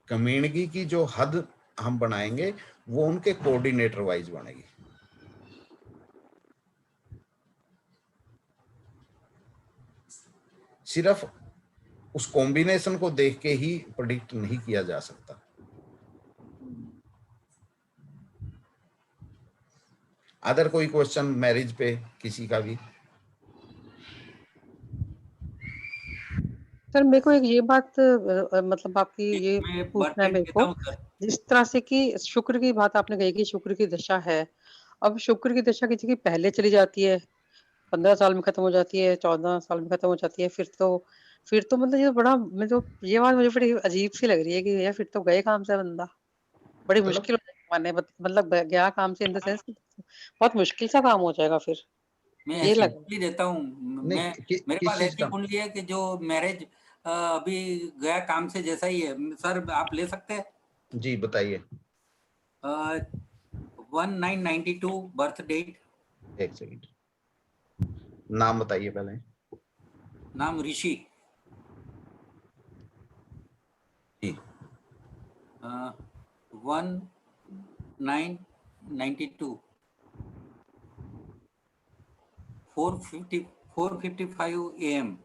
[SPEAKER 1] कमीनगी की जो हद हम बनाएंगे वो उनके कोऑर्डिनेटर वाइज बनेगी। सिर्फ उस कॉम्बिनेशन को देख के ही प्रेडिक्ट नहीं किया जा सकता। अदर कोई क्वेश्चन मैरिज पे किसी का भी?
[SPEAKER 6] सर मेरे को एक ये बात मतलब आपकी ये पूछना है मेरे को, जिस तरह से कि शुक्र की बात आपने कही कि शुक्र की दशा है, अब शुक्र की दशा किसी की पहले चली जाती है, 15 साल में खत्म हो जाती है, 14 साल में खत्म हो जाती है, फिर तो मतलब ये बड़ा, ये बात मुझे बड़ी अजीब सी लग रही है कि यार फिर तो गए काम से बंदा, बड़ी मुश्किल हो जाएगी माने, मतलब गया काम से इन द सेंस बहुत मुश्किल सा काम हो जाएगा फिर।
[SPEAKER 12] मैं ऐसी कुंडली देता हूँ, मैं मेरे पास ऐसी कुंडली है कि जो मैरिज अभी गया काम से जैसा ही है। सर आप ले सकते हैं?
[SPEAKER 1] जी बताइए।
[SPEAKER 12] 1992 बर्थ डेट।
[SPEAKER 1] एक सेकंड, नाम बताइए पहले।
[SPEAKER 12] नाम Rishi. 1992 4:55 AM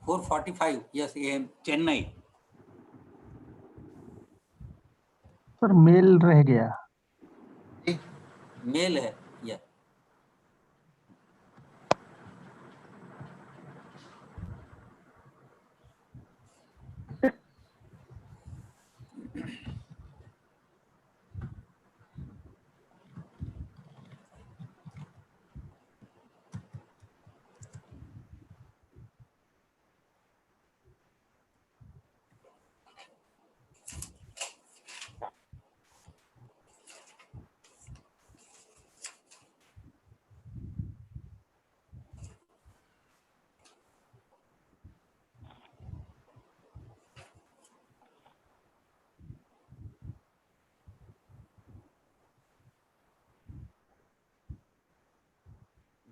[SPEAKER 12] 4:45 yes AM Chennai.
[SPEAKER 5] Sir mail रह गया।
[SPEAKER 12] मेल है या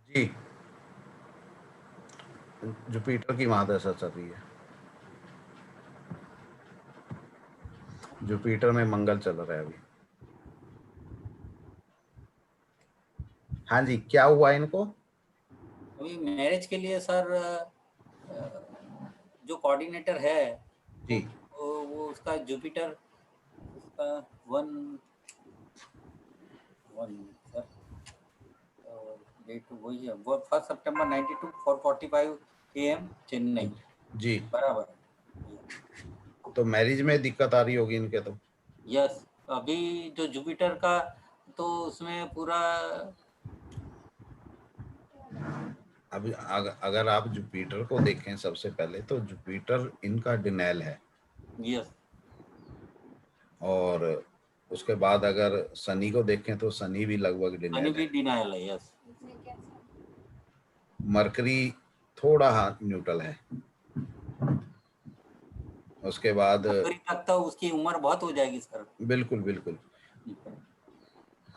[SPEAKER 1] जी जुपिटर की महादशा चल रही है। जुपिटर में मंगल चल रहा है अभी। हाँ जी, क्या हुआ इनको?
[SPEAKER 12] अभी मैरिज के लिए सर जो कोऑर्डिनेटर है
[SPEAKER 1] जी
[SPEAKER 12] वो उसका जुपिटर, उसका 1 सर डेट वही है, वो 1 सितंबर 92 4:45 AM चेन्नई।
[SPEAKER 1] जी
[SPEAKER 12] बराबर।
[SPEAKER 1] तो मैरिज में दिक्कत आ रही होगी इनके तो।
[SPEAKER 12] यस, अभी जो जुपिटर का तो उसमें पूरा
[SPEAKER 1] अभी अगर आप जुपिटर को देखें सबसे पहले तो जुपिटर इनका डिनाइल है।
[SPEAKER 12] यस।
[SPEAKER 1] और उसके बाद अगर शनि को देखें तो शनि भी लगभग डिनाइल
[SPEAKER 12] है। यस।
[SPEAKER 1] मरकरी थोड़ा न्यूट्रल है। उसके बाद
[SPEAKER 12] तक तो उसकी उम्र बहुत हो जाएगी सर।
[SPEAKER 1] बिल्कुल बिल्कुल।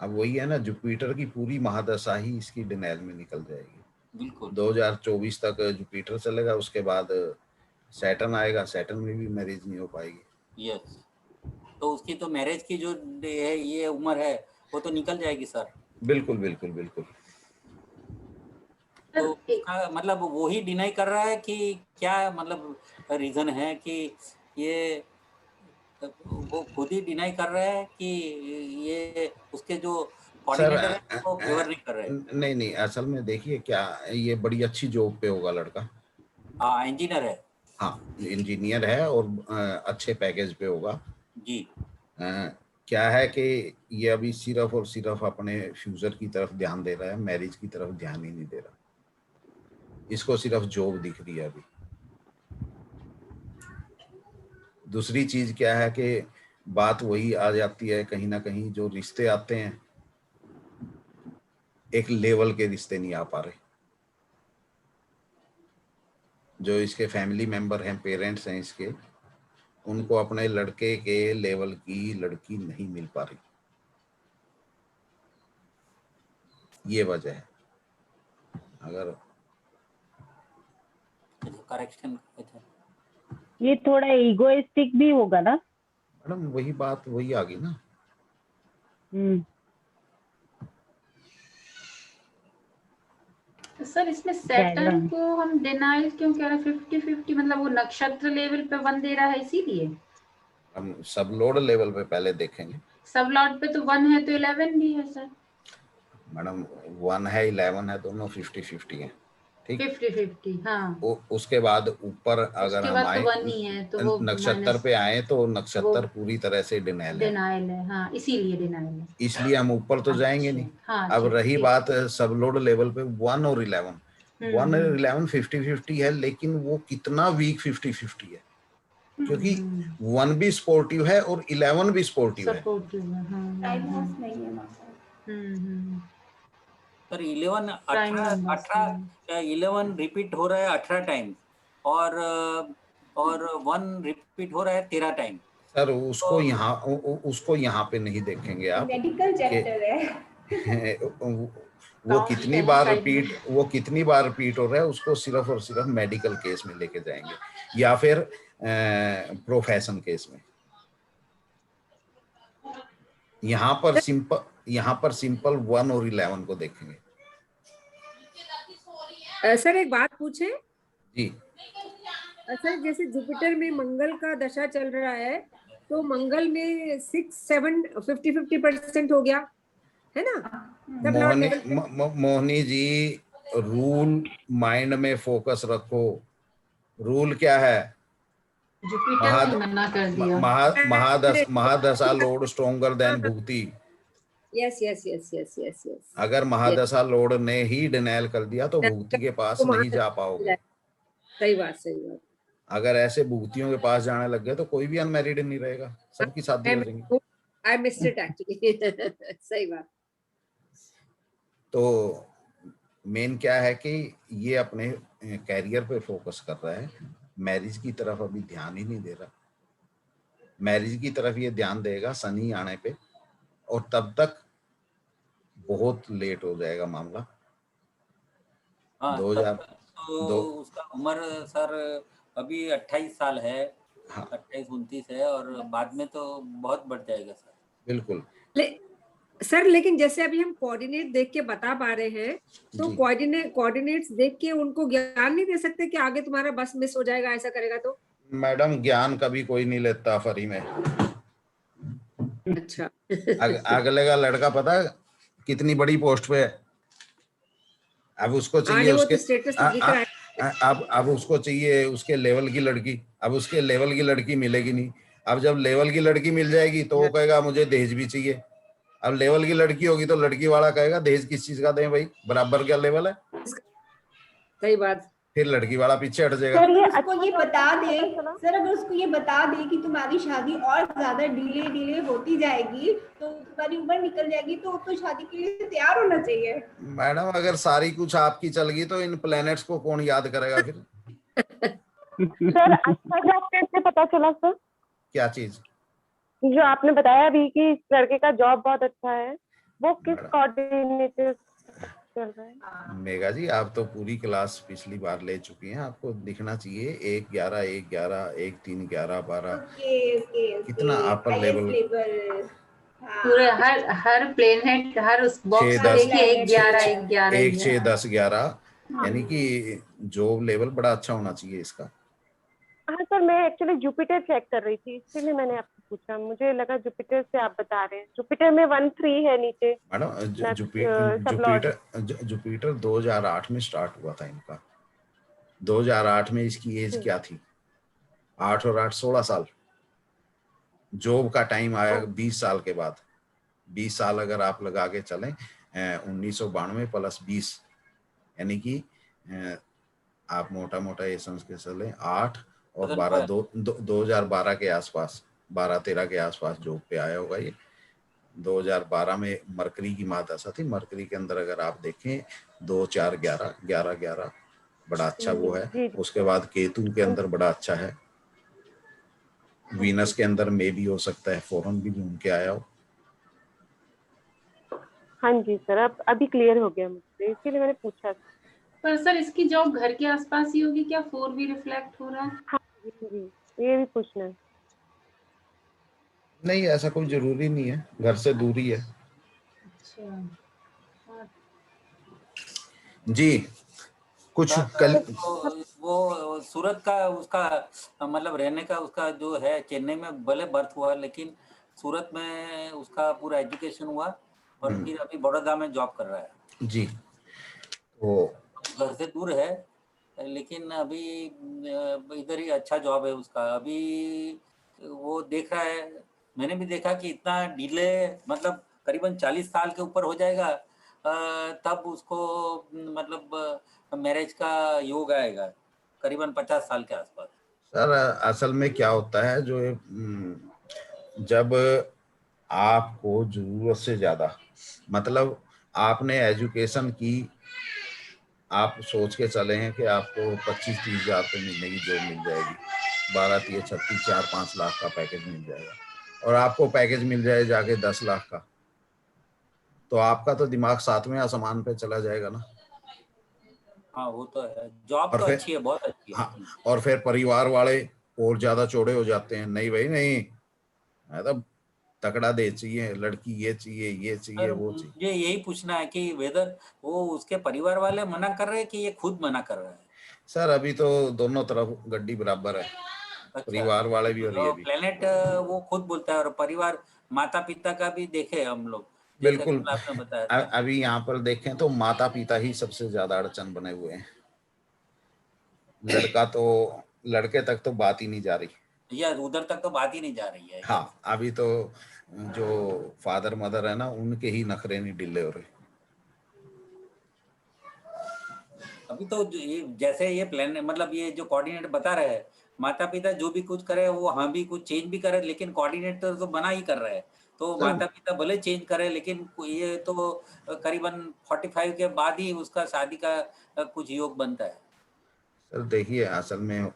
[SPEAKER 1] अब वही है ना, जुपिटर की पूरी महादशा ही इसकी डिनाइल में निकल जाएगी।
[SPEAKER 12] बिल्कुल
[SPEAKER 1] 2024 तक जुपिटर चलेगा, उसके बाद सैटर्न आएगा, सैटर्न में भी मैरिज नहीं हो पाएगी।
[SPEAKER 12] यस, तो उसकी तो मैरिज की जो है ये उम्र है वो तो निकल जाएगी सर।
[SPEAKER 1] बिल्कुल बिल्कुल बिल्कुल।
[SPEAKER 12] तो मतलब वो ही डिनाई कर रहा है कि क्या, मतलब रीजन है कि ये वो खुद ही डिनाई कर रहा है कि ये उसके जो कोऑर्डिनेटर है वो फेवर नहीं कर रहे हैं?
[SPEAKER 1] नहीं, असल में देखिए क्या, ये बड़ी अच्छी जॉब पे होगा लड़का।
[SPEAKER 12] हाँ, इंजीनियर है।
[SPEAKER 1] हाँ, इंजीनियर है और अच्छे पैकेज पे होगा
[SPEAKER 12] जी।
[SPEAKER 1] क्या है कि ये अभी सिर्फ और सिर्फ अपने फ्यूचर की तरफ ध्यान दे रहा है, मैरिज की तरफ ध्यान ही नहीं दे रहा। इसको सिर्फ जॉब दिख रही है अभी। दूसरी चीज क्या है कि बात वही आ जाती है कहीं ना कहीं, जो रिश्ते आते हैं एक लेवल के रिश्ते नहीं आ पा रहे। जो इसके फैमिली मेंबर हैं, पेरेंट्स हैं इसके, उनको अपने लड़के के लेवल की लड़की नहीं मिल पा रही। ये वजह है। अगर
[SPEAKER 12] करेक्शन
[SPEAKER 2] ये थोड़ा इगोइस्टिक भी होगा ना
[SPEAKER 1] मैडम, वही बात वही आ गई ना।
[SPEAKER 8] सर इसमें सैटर्न को हम डिनाइल क्यों कह रहे हैं? 50-50 मतलब वो नक्षत्र लेवल पे 1 दे रहा है इसीलिए।
[SPEAKER 1] हम सब लोड लेवल पे पहले देखेंगे।
[SPEAKER 8] सब लॉट पे तो 1 है तो 11 भी है सर।
[SPEAKER 1] मैडम 1 है 11 है, दोनों 50-50 है। ठीक,
[SPEAKER 8] 50-50 हाँ।
[SPEAKER 1] उसके बाद ऊपर अगर हम आए
[SPEAKER 8] तो
[SPEAKER 1] नक्षत्र पे आए तो नक्षत्र पूरी तरह से डिनाइल
[SPEAKER 8] है। हाँ, इसीलिए डिनाइल है।
[SPEAKER 1] इसलिए हम ऊपर तो जाएंगे नहीं।
[SPEAKER 8] हाँ,
[SPEAKER 1] अब रही बात सब लोड लेवल पे 1 और 11, 1 और 11 50-50 है, लेकिन वो कितना वीक 50-50 है, क्योंकि 1 भी स्पोर्टिव है और 11 भी स्पोर्टिव है।
[SPEAKER 12] सर 11 रिपीट हो रहा है 18 टाइम और 1 रिपीट हो रहा है 13 टाइम।
[SPEAKER 1] सर उसको यहाँ पे नहीं देखेंगे आप।
[SPEAKER 11] मेडिकल चैप्टर है।
[SPEAKER 1] वो कितनी बार रिपीट हो रहा है, उसको सिर्फ और सिर्फ मेडिकल केस में लेके जाएंगे या फिर प्रोफेशन केस में। यहाँ पर सिंपल 1 और 11 को देखेंगे।
[SPEAKER 7] सर एक बात पूछे
[SPEAKER 1] जी।
[SPEAKER 7] सर जैसे जुपिटर में मंगल का दशा चल रहा है तो मंगल में 6-7 50-50% हो गया है ना?
[SPEAKER 1] मोहनी जी, रूल माइंड में फोकस रखो। रूल क्या है? महादशा लोड स्ट्रॉन्गर देन भुक्ति।
[SPEAKER 7] यस।
[SPEAKER 1] अगर महादशा लोड ने ही डिनाइल कर दिया तो भुक्ति के पास नहीं जा पाओगे।
[SPEAKER 7] सही बात।
[SPEAKER 1] अगर ऐसे भुक्तियों के पास जाने लग गए तो कोई भी अनमैरिड नहीं रहेगा, सबकी शादी हो जाएंगी।
[SPEAKER 7] I missed it actually. सही बात।
[SPEAKER 1] तो मेन क्या है कि ये अपने कैरियर पे फोकस कर रहा है, मैरिज की तरफ अभी ध्यान ही नहीं दे रहा। मैरिज की तरफ ये ध्यान देगा शनि आने पे, और तब तक बहुत लेट हो जाएगा मामला।
[SPEAKER 12] 2002 उसका उम्र सर अभी 28 साल है। हाँ। 28-29 है और बाद में तो बहुत बढ़ जाएगा सर।
[SPEAKER 1] बिल्कुल
[SPEAKER 7] सर, लेकिन जैसे अभी हम कोऑर्डिनेट देख के बता पा रहे हैं तो कोऑर्डिनेट्स देख के उनको ज्ञान नहीं दे सकते कि आगे तुम्हारा बस मिस हो जाएगा, ऐसा करेगा तो?
[SPEAKER 1] मैडम ज्ञान कभी कोई नहीं लेता फरी में।
[SPEAKER 7] अच्छा।
[SPEAKER 1] अगले का लड़का पता है कितनी बड़ी पोस्ट पे है, अब उसको चाहिए उसके अब उसको चाहिए उसके लेवल की लड़की। अब उसके लेवल की लड़की मिलेगी नहीं। अब जब लेवल की लड़की मिल जाएगी तो वो कहेगा मुझे दहेज भी चाहिए। अब लेवल की लड़की होगी तो लड़की वाला कहेगा दहेज किस चीज का दें भाई, बराबर क्या लेवल है।
[SPEAKER 7] सही बात।
[SPEAKER 1] फिर लड़की वाला पीछे हट जाएगा।
[SPEAKER 11] सर, ये उसको ये बता दे सर, अगर उसको ये बता दे कि तुम्हारी शादी और ज्यादा डिले होती जाएगी तो तुम्हारी उम्र निकल जाएगी, तो शादी के लिए तैयार होना चाहिए।
[SPEAKER 1] मैडम अगर सारी कुछ आपकी चल गई तो इन प्लैनेट्स को कौन याद करेगा फिर।
[SPEAKER 13] सर अच्छा जॉब कैसे पता चला सर?
[SPEAKER 1] क्या चीज?
[SPEAKER 13] जो आपने बताया अभी कि इस लड़के का जॉब बहुत अच्छा है, वो किस कोऑर्डिनेटर चल रहा है?
[SPEAKER 1] मेगा जी आप तो पूरी क्लास पिछली बार ले चुकी हैं, आपको दिखना चाहिए 1-11, 1-11, 1-3, 11, 12। कितना अपर लेवल
[SPEAKER 8] पूरे हर प्लेनेट हर उस बॉक्स में देखिए 1-11
[SPEAKER 1] 1, 6, 10, 11, यानी कि जो लेवल बड़ा अच्छा होना चाहिए इसका।
[SPEAKER 13] हाँ सर, मैं एक्चुअली जुपिटर चेक कर रही थी, इसलिए मैंने आपको पूछा, मुझे लगा जुपिटर से आप बता रहे हैं। जुपिटर में 1-3 है नीचे।
[SPEAKER 1] मैडम जुपिटर 2008 में स्टार्ट हुआ था इनका। 2008 में इसकी एज क्या थी? 8 और 8 16 साल। जॉब का टाइम आया 20 साल के बाद। 20 साल अगर आप लगा के चलें 1992 + 20, यानी कि आप मोटा मोटा ये समझ के चलें 8 और 12 2012 के आसपास, 12-13 के आसपास जॉब पे आया होगा ये। 2012 में मरकरी की मात ऐसा थी, मरकरी के अंदर अगर आप देखें 2, 4, 11, 11, 11 बड़ा अच्छा वो है। उसके बाद केतु के अंदर बड़ा अच्छा है। वीनस के अंदर में भी हो सकता है फौरन भी घूम के आया हो।
[SPEAKER 13] हाँ जी सर, अब अभी क्लियर हो गया मुझे, इसीलिए मैंने पूछा।
[SPEAKER 8] पर सर इसकी जॉब घर के आसपास ही होगी क्या? 4 भी रिफ्लेक्ट हो रहा है?
[SPEAKER 13] हाँ जी, ये भी पूछना है।
[SPEAKER 1] नहीं ऐसा कोई जरूरी नहीं है, घर से दूरी है।
[SPEAKER 8] अच्छा
[SPEAKER 1] जी कुछ कल
[SPEAKER 12] वो सूरत का उसका मतलब रहने का उसका जो है, चेन्नई में भले बर्थ हुआ लेकिन सूरत में उसका पूरा एजुकेशन हुआ और फिर अभी बड़ौदा में जॉब कर रहा है।
[SPEAKER 1] जी वो
[SPEAKER 12] घर से दूर है लेकिन अभी इधर ही अच्छा जॉब है उसका। अभी वो देख रहा है, मैंने भी देखा कि इतना डिले मतलब करीबन 40 साल के ऊपर हो जाएगा तब उसको मतलब मैरिज का योग आएगा, करीबन 50 साल के आसपास।
[SPEAKER 1] सर असल में क्या होता है, जो जब आपको जरूरत से ज्यादा मतलब आपने एजुकेशन की, आप सोच के चले हैं कि आपको 25-30 हज़ार पे मिलने की जॉब मिल जाएगी, 12-36, 4-5 लाख का पैकेज मिल जाएगा और आपको पैकेज मिल जाए जाके 10 लाख का, तो आपका तो दिमाग 7वें आसमान पे चला जाएगा ना।
[SPEAKER 12] हाँ वो तो है, जॉब तो अच्छी है, बहुत अच्छी है।
[SPEAKER 1] हाँ, और फिर परिवार वाले और ज्यादा चौड़े हो जाते हैं, नहीं भाई नहीं, मैं तो तकड़ा दे चाहिए, लड़की ये चाहिए, ये चाहिए, वो चाहिए।
[SPEAKER 12] मुझे यही पूछना है कि वेदर वो उसके परिवार वाले मना कर रहे हैं कि ये खुद मना कर रहा है?
[SPEAKER 1] सर अभी तो दोनों तरफ गड्डी बराबर है। अच्छा, परिवार वाले भी और ये भी।
[SPEAKER 12] प्लेनेट वो खुद बोलता है और परिवार माता पिता का भी देखे हम लोग,
[SPEAKER 1] बिल्कुल।
[SPEAKER 12] आपने बताया
[SPEAKER 1] अभी यहाँ पर देखें तो माता पिता ही सबसे ज्यादा अड़चन बने हुए हैं। लड़का तो लड़के तक तो बात ही नहीं जा रही,
[SPEAKER 12] या उधर तक तो बात ही नहीं जा रही है।
[SPEAKER 1] हाँ अभी तो जो फादर मदर है ना, उनके ही नखरे नहीं ढीले हो रहे।
[SPEAKER 12] अभी तो जैसे ये प्लान मतलब ये जो कोऑर्डिनेटर बता रहे हैं, माता पिता जो भी कुछ करे वो हाँ भी कुछ चेंज भी करे, लेकिन कोऑर्डिनेटर तो मना ही कर रहे हैं। तो माता पिता भले चेंज करे लेकिन ये तो करीबन 45 के बाद ही उसका शादी का कुछ योग बनता है।
[SPEAKER 1] सर देखिए असल में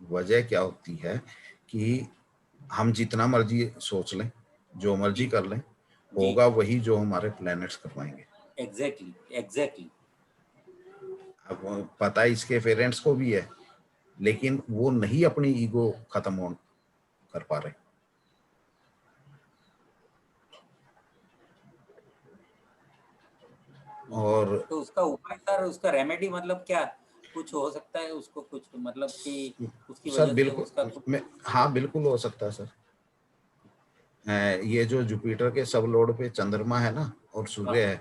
[SPEAKER 1] वजह क्या होती है कि हम जितना मर्जी सोच लें, जो मर्जी कर लें, होगा वही जो हमारे प्लैनेट्स करवाएंगे।
[SPEAKER 12] एग्जैक्टली।
[SPEAKER 1] अब पता इसके पेरेंट्स को भी है, लेकिन वो नहीं अपनी ईगो खत्म कर पा रहे। और
[SPEAKER 12] तो उसका उपाय सर, उसका रेमेडी मतलब क्या कुछ हो सकता है उसको, कुछ मतलब कि उसकी
[SPEAKER 1] सर
[SPEAKER 12] वजह
[SPEAKER 1] बिल्कुल
[SPEAKER 12] से उसका
[SPEAKER 1] हाँ बिल्कुल हो सकता है सर। ये जो जुपिटर के सब लोड पे चंद्रमा है ना और सूर्य है,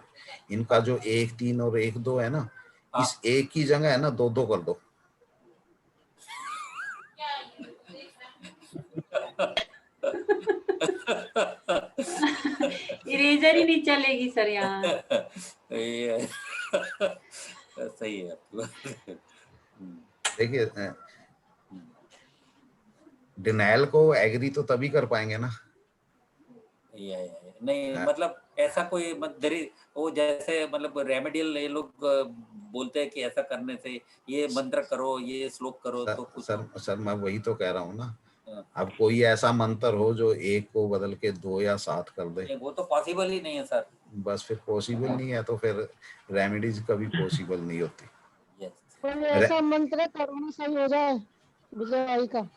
[SPEAKER 1] इनका जो 1, 3 और 1, 2 है ना, इस 1 की जगह है ना 2 2 कर दो।
[SPEAKER 8] इरेजर ही नहीं चलेगी सर यहाँ।
[SPEAKER 12] ये सही है आपकी बात।
[SPEAKER 1] देखिए डिनायल को एग्री तो तभी कर पाएंगे ना।
[SPEAKER 12] नहीं मतलब ऐसा कोई वो जैसे मतलब रेमेडियल ये लोग बोलते हैं कि ऐसा करने से ये मंत्र करो, ये श्लोक करो तो कुछ।
[SPEAKER 1] सर मैं वही तो कह रहा हूँ ना, अब कोई ऐसा मंत्र हो जो 1 को बदल के 2 या 7 कर दे,
[SPEAKER 12] वो तो पॉसिबल ही नहीं है सर।
[SPEAKER 1] बस फिर पॉसिबल नहीं है तो फिर रेमेडीज कभी पॉसिबल नहीं होती।
[SPEAKER 9] ऐसा मंत्र करोना सही हो जाए विजय का।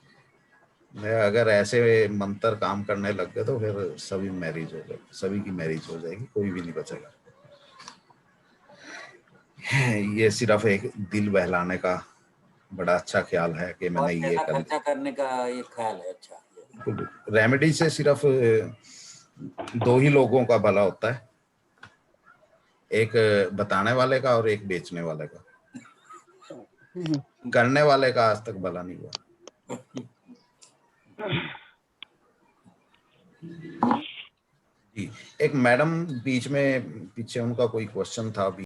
[SPEAKER 1] अगर ऐसे मंत्र काम करने लग गए तो फिर सभी मैरिज हो गए, सभी की मैरिज हो जाएगी, कोई भी नहीं बचेगा। ये सिर्फ एक दिल बहलाने का बड़ा अच्छा ख्याल है कि मैंने ये
[SPEAKER 12] खर्चा करने का ये ख्याल है। अच्छा,
[SPEAKER 1] रेमेडी से सिर्फ 2 ही लोगों का भला होता है, एक बताने वाले का और एक बेचने वाले का। करने वाले का आज तक भला नहीं हुआ। जी, एक मैडम बीच में पीछे उनका कोई क्वेश्चन था अभी।